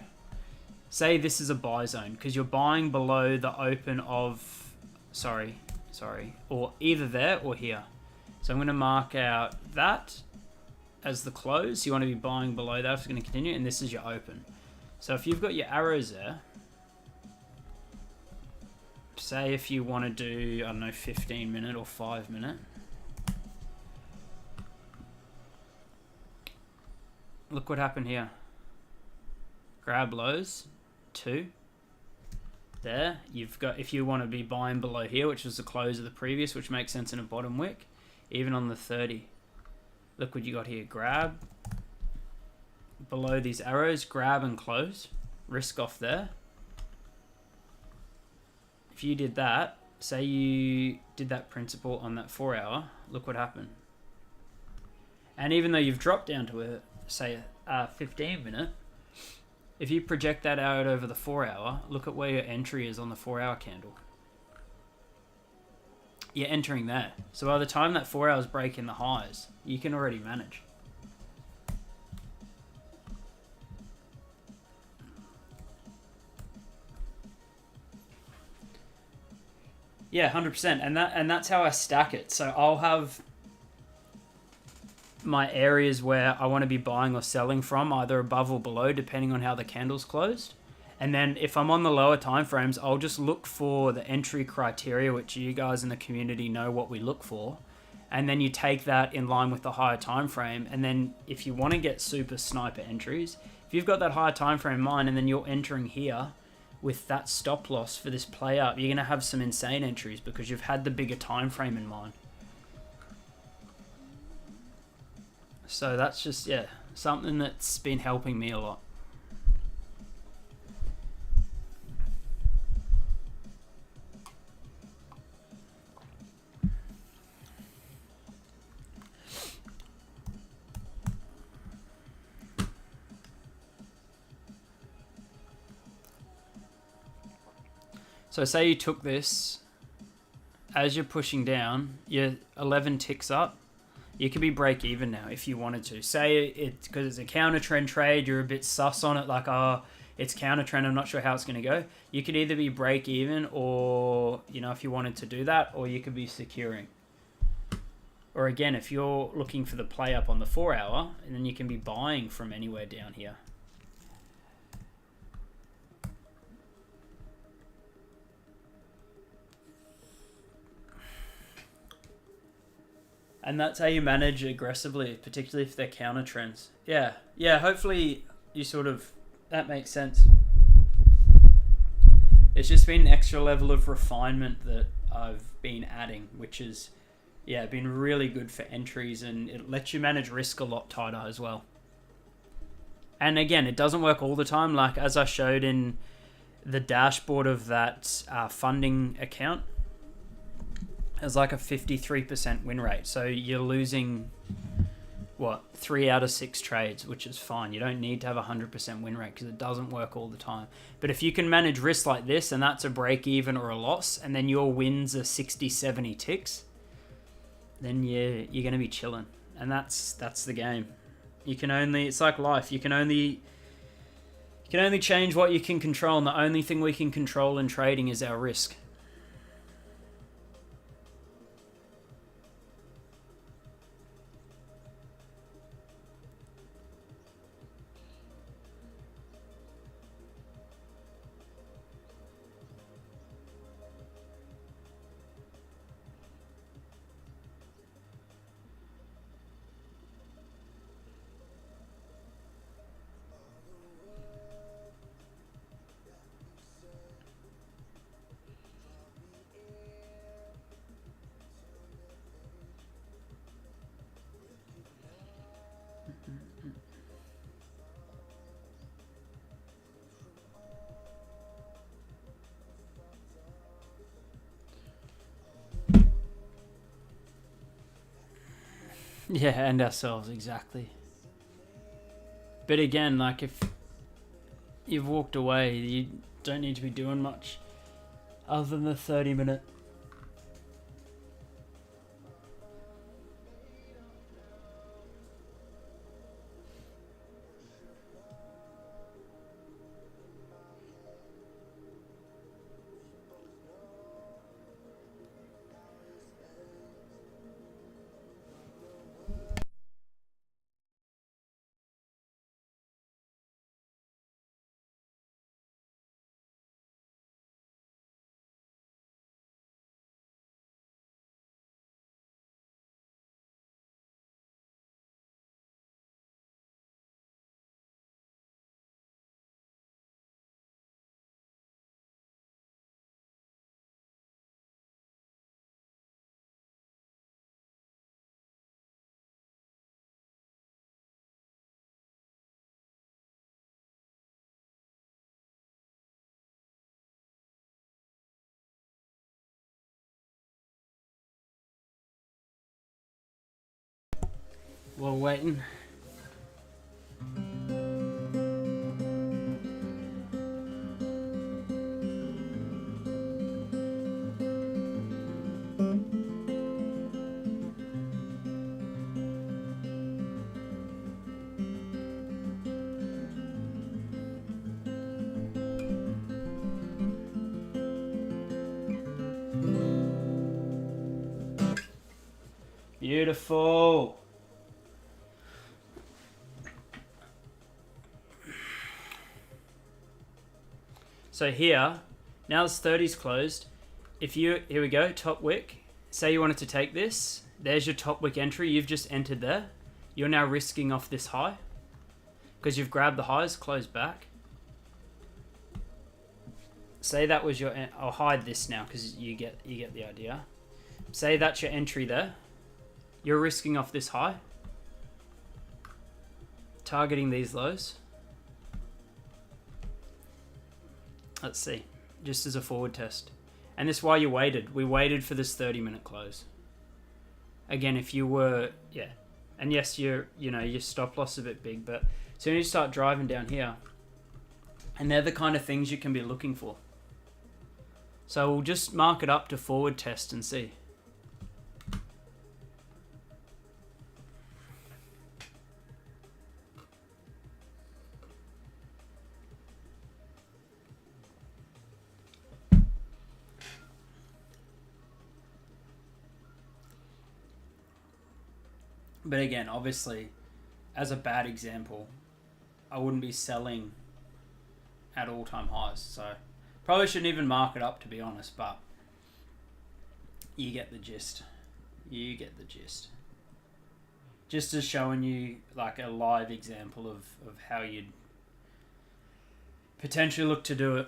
Say this is a buy zone, because you're buying below the open of... Sorry, or either there or here. So I'm going to mark out that as the close. You want to be buying below that if it's going to continue, and this is your open. So if you've got your arrows there, say if you want to do, I don't know, 15 minute or 5 minute. Look what happened here. Grab lows, 2. There, you've got, if you want to be buying below here, which was the close of the previous, which makes sense in a bottom wick, even on the 30. Look what you got here. Grab below these arrows, grab and close, risk off there. If you did that, say you did that principle on that 4 hour, look what happened. And even though you've dropped down to a, say, a 15 minute, if you project that out over the 4 hour, look at where your entry is on the 4 hour candle. You're entering there. So by the time that 4 hours break in the highs, you can already manage. Yeah, 100%. And that's how I stack it. So I'll have my areas where I want to be buying or selling from, either above or below, depending on how the candle's closed. And then if I'm on the lower time frames, I'll just look for the entry criteria, which you guys in the community know what we look for. And then you take that in line with the higher time frame. And then if you want to get super sniper entries, if you've got that higher time frame in mind and then you're entering here with that stop loss for this play up, you're going to have some insane entries because you've had the bigger time frame in mind. So that's just, yeah, something that's been helping me a lot. So say you took this, as you're pushing down, your 11 ticks up. You could be break even now if you wanted to. Say it's because it's a counter trend trade, you're a bit sus on it, like, oh, it's counter trend, I'm not sure how it's going to go. You could either be break even or, you know, if you wanted to do that, or you could be securing. Or again, if you're looking for the play up on the 4 hour, and then you can be buying from anywhere down here. And that's how you manage aggressively, particularly if they're counter trends. Yeah, hopefully you sort of, that makes sense. It's just been an extra level of refinement that I've been adding, which is, yeah, been really good for entries, and it lets you manage risk a lot tighter as well. And again, it doesn't work all the time. Like as I showed in the dashboard of that funding account, there's like a 53% win rate. So you're losing, what, 3 out of 6 trades, which is fine. You don't need to have a 100% win rate because it doesn't work all the time. But if you can manage risk like this, and that's a break even or a loss, and then your wins are 60, 70 ticks, then you're going to be chilling. And that's the game. You can only, it's like life. You can only change what you can control, and the only thing we can control in trading is our risk. Yeah, and ourselves, exactly. But again, like if you've walked away, you don't need to be doing much other than the 30-minute. While waiting. Beautiful. So here, now this 30's closed. If you, here we go, top wick. Say you wanted to take this. There's your top wick entry. You've just entered there. You're now risking off this high because you've grabbed the highs, closed back. Say that was your, I'll hide this now because you get the idea. Say that's your entry there. You're risking off this high. Targeting these lows. Let's see, just as a forward test. And this is why you waited. We waited for this 30-minute close. Again, if you were, yeah. And yes, your stop loss is a bit big, but as soon as you start driving down here, and they're the kind of things you can be looking for. So we'll just mark it up to forward test and see. But again, obviously, as a bad example, I wouldn't be selling at all-time highs. So probably shouldn't even mark it up, to be honest, but you get the gist. You get the gist. Just as showing you like a live example of how you'd potentially look to do it.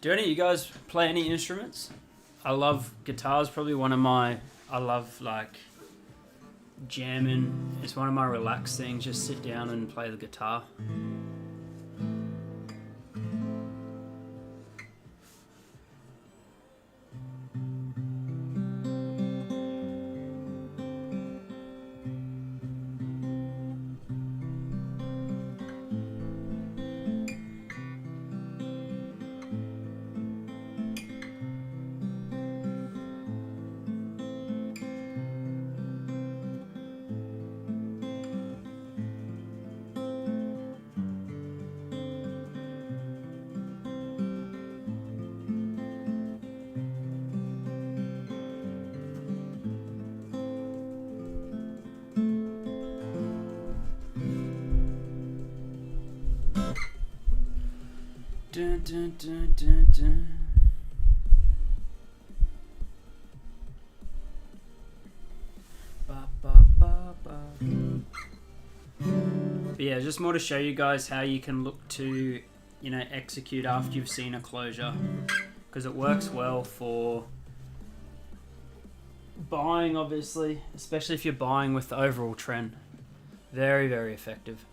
Do any of you guys play any instruments? I love guitars, probably one of my, I love like jamming. It's one of my relaxed things, just sit down and play the guitar. Dun, dun, dun, dun, dun. Ba, ba, ba, ba. But yeah, just more to show you guys how you can look to, execute after you've seen a closure, because it works well for buying, obviously, especially if you're buying with the overall trend. Very, very effective.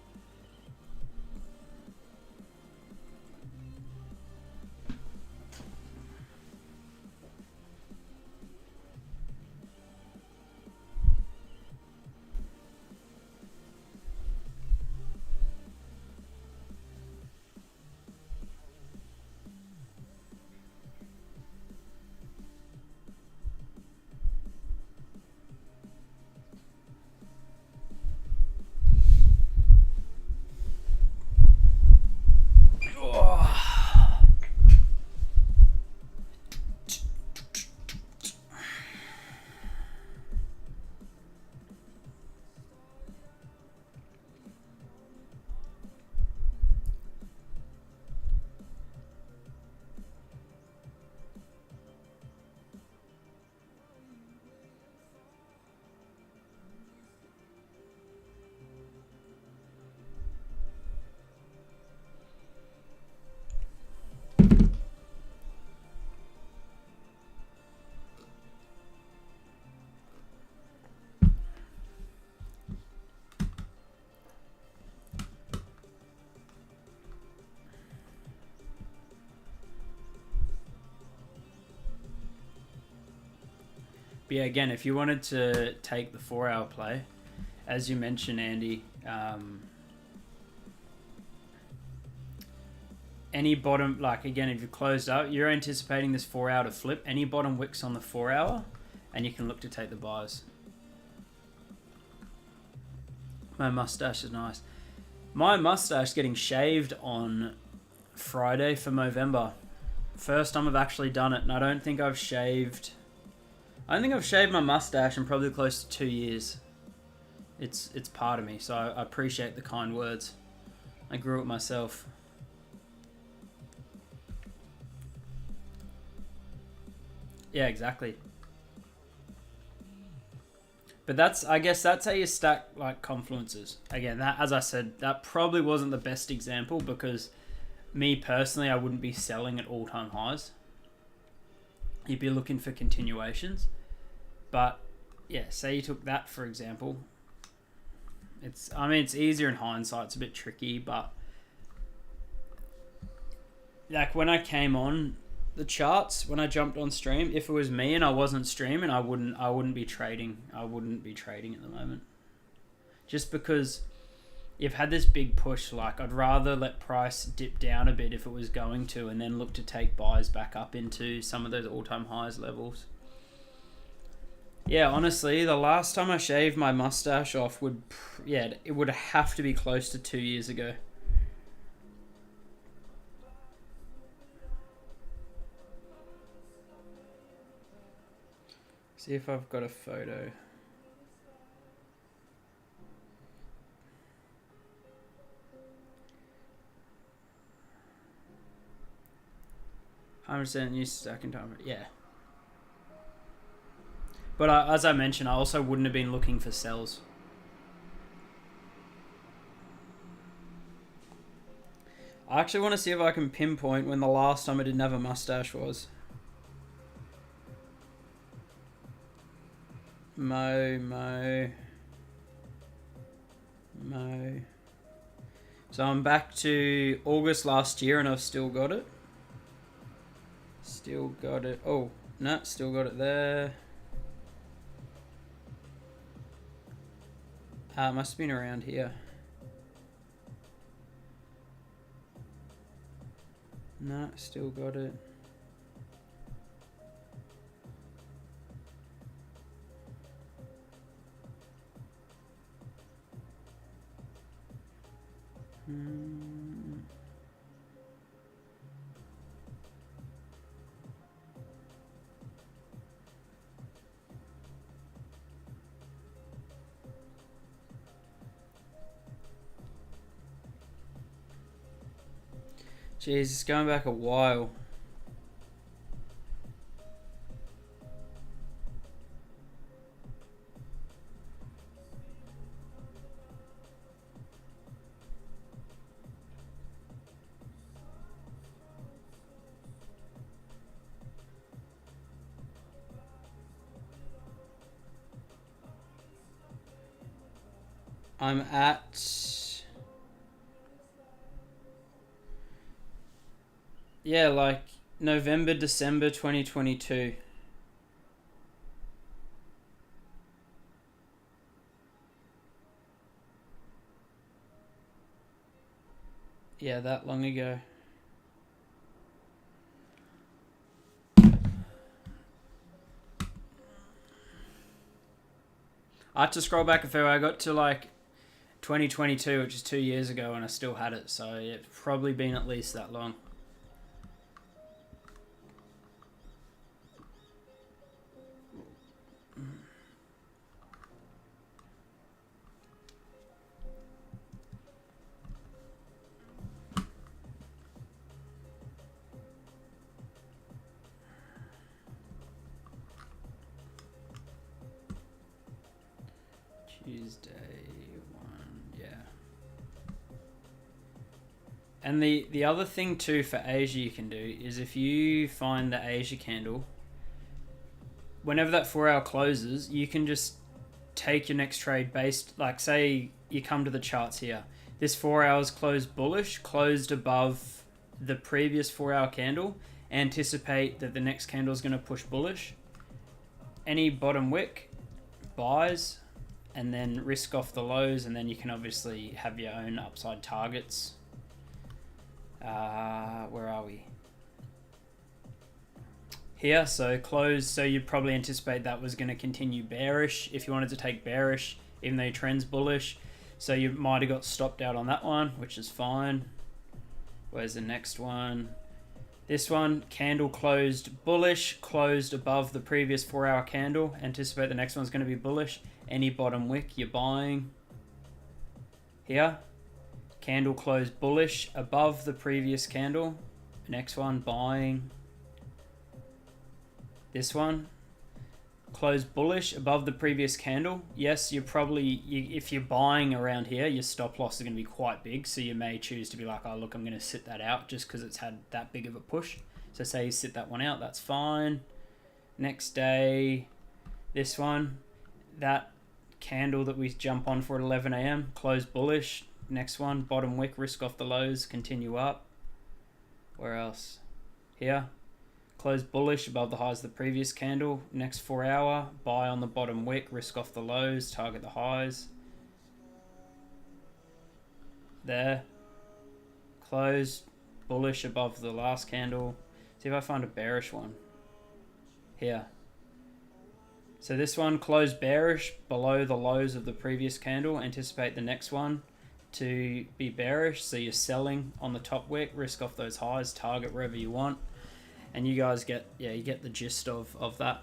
But yeah, again, if you wanted to take the 4-hour play, as you mentioned, Andy, any bottom, like again, if you closed up, you're anticipating this 4 hour to flip. Any bottom wicks on the 4 hour, and you can look to take the buys. My mustache is nice. My mustache getting shaved on Friday for Movember. First time I've actually done it, and I don't think I've shaved my mustache in probably close to 2 years. It's part of me, so I appreciate the kind words. I grew it myself. Yeah, exactly. But I guess that's how you stack like confluences. Again, that, as I said, that probably wasn't the best example because me personally, I wouldn't be selling at all-time highs. You'd be looking for continuations. But yeah, say you took that for example. It's easier in hindsight. It's a bit tricky, but like when I came on the charts, when I jumped on stream, if it was me and I wasn't streaming, I wouldn't be trading. I wouldn't be trading at the moment. Just because you've had this big push, like I'd rather let price dip down a bit if it was going to, and then look to take buys back up into some of those all-time highs levels. Yeah, honestly, the last time I shaved my mustache off it would have to be close to 2 years ago. See if I've got a photo. I understand new stacking time. Yeah. But as I mentioned, I also wouldn't have been looking for sells. I actually want to see if I can pinpoint when the last time I didn't have a mustache was. Mo. So I'm back to August last year and I've still got it. Still got it. Oh, no, still got it there. Must have been around here. No, still got it. Jeez, it's going back a while. I'm at... yeah, like November, December 2022. Yeah, that long ago. I had to scroll back a fair way. I got to like 2022, which is 2 years ago, and I still had it. So it's probably been at least that long. Tuesday 1, yeah. And the other thing too for Asia you can do is if you find the Asia candle, whenever that 4 hour closes, you can just take your next trade based, like say you come to the charts here. This 4 hours closed bullish, closed above the previous 4 hour candle. Anticipate that the next candle is going to push bullish. Any bottom wick, buys, and then risk off the lows, and then you can obviously have your own upside targets Where are we? Here, so close. So you'd probably anticipate that was going to continue bearish if you wanted to take bearish, even though your trend's bullish. So you might have got stopped out on that one, which is fine. Where's the next one? This one, candle closed bullish, closed above the previous 4-hour candle. Anticipate the next one's going to be bullish. Any bottom wick, you're buying. Here, candle closed bullish above the previous candle. Next one, buying. This one, closed bullish above the previous candle. Yes, you're probably, if you're buying around here, your stop loss is going to be quite big. So you may choose to be like, oh, look, I'm going to sit that out just because it's had that big of a push. So say you sit that one out, that's fine. Next day, this one, that candle that we jump on for at 11 a.m., closed bullish. Next one, bottom wick, risk off the lows, continue up. Where else? Here. Closed bullish above the highs of the previous candle. Next 4-hour, buy on the bottom wick, risk off the lows, target the highs. There. Closed bullish above the last candle. See if I find a bearish one. Here. So this one closed bearish below the lows of the previous candle. Anticipate the next one to be bearish. So you're selling on the top wick, risk off those highs, target wherever you want. And you guys get, you get the gist of that.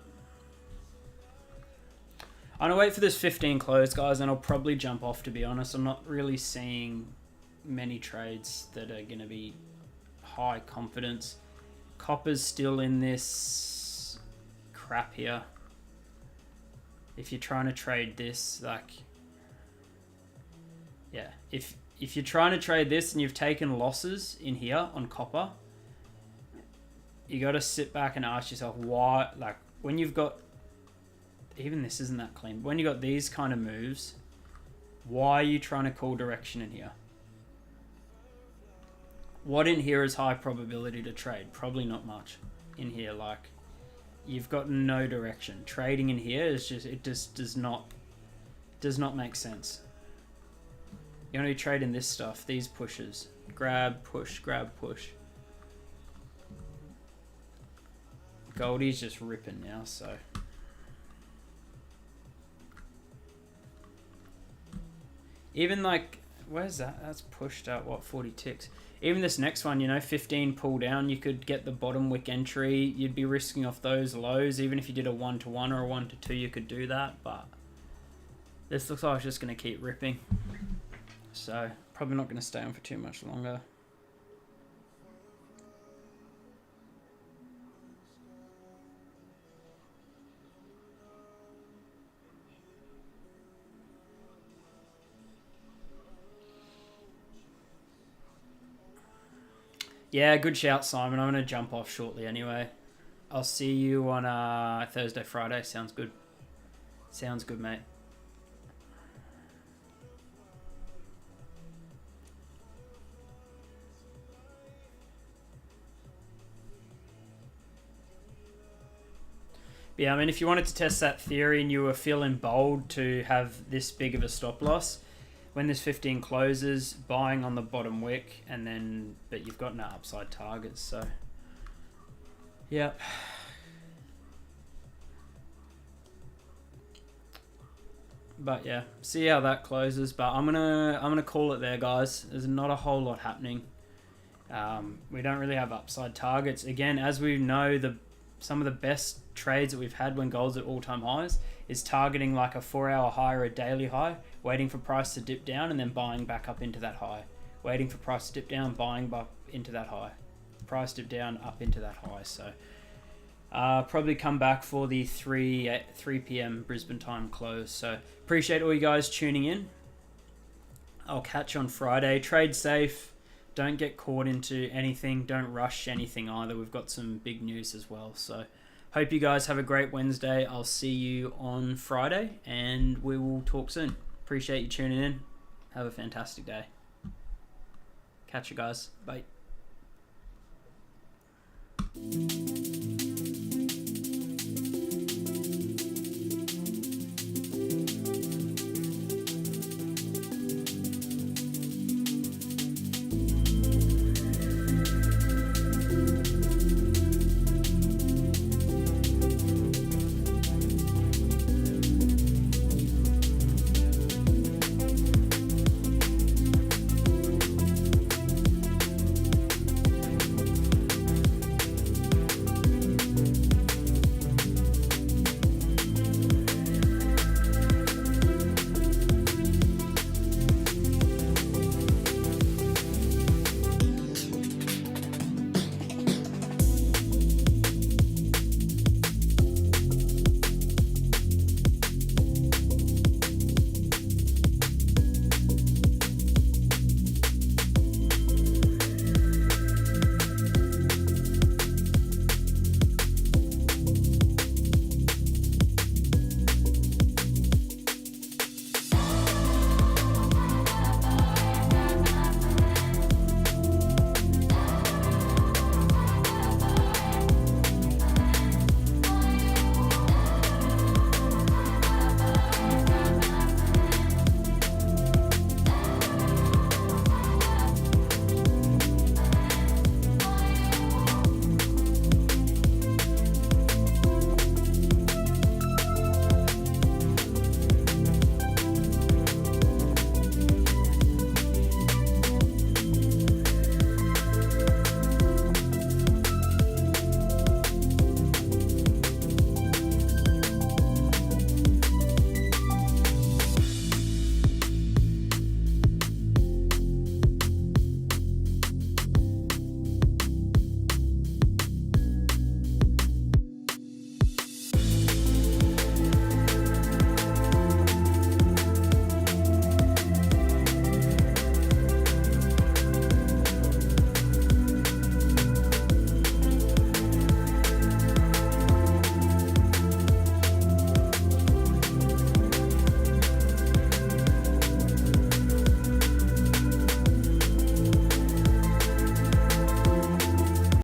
I'm going to wait for this 15 close, guys, and I'll probably jump off, to be honest. I'm not really seeing many trades that are going to be high confidence. Copper's still in this crap here. If you're trying to trade this, like, yeah, if you're trying to trade this and you've taken losses in here on copper, you got to sit back and ask yourself why, like when you've got, even this isn't that clean, when you got these kind of moves, why are you trying to call direction in here? What in here is high probability to trade? Probably not much in here. Like, you've got no direction. Trading in here is just, it just does not make sense. You're only trading this stuff, these pushes. Grab, push, grab, push. Goldie's just ripping now, so. Even like, where's that? That's pushed out, what, 40 ticks. Even this next one, you know, 15 pull down, you could get the bottom wick entry. You'd be risking off those lows. Even if you did a 1-to-1 or a 1-to-2, you could do that. But this looks like it's just going to keep ripping. So probably not going to stay on for too much longer. Yeah, good shout, Simon. I'm going to jump off shortly anyway. I'll see you on Thursday, Friday. Sounds good. Sounds good, mate. But yeah, I mean, if you wanted to test that theory and you were feeling bold to have this big of a stop loss, when this 15 closes, buying on the bottom wick, and then, but you've got no upside targets, so yeah. But yeah, see how that closes. But I'm gonna call it there, guys. There's not a whole lot happening. We don't really have upside targets. Again, as we know, some of the best trades that we've had when gold's at all-time highs is targeting like a 4-hour high or a daily high, waiting for price to dip down and then buying back up into that high. Waiting for price to dip down, buying back into that high. Price dip down, up into that high. So probably come back for the 3 p.m. Brisbane time close. So appreciate all you guys tuning in. I'll catch you on Friday. Trade safe. Don't get caught into anything. Don't rush anything either. We've got some big news as well. So hope you guys have a great Wednesday. I'll see you on Friday and we will talk soon. Appreciate you tuning in. Have a fantastic day. Catch you guys. Bye.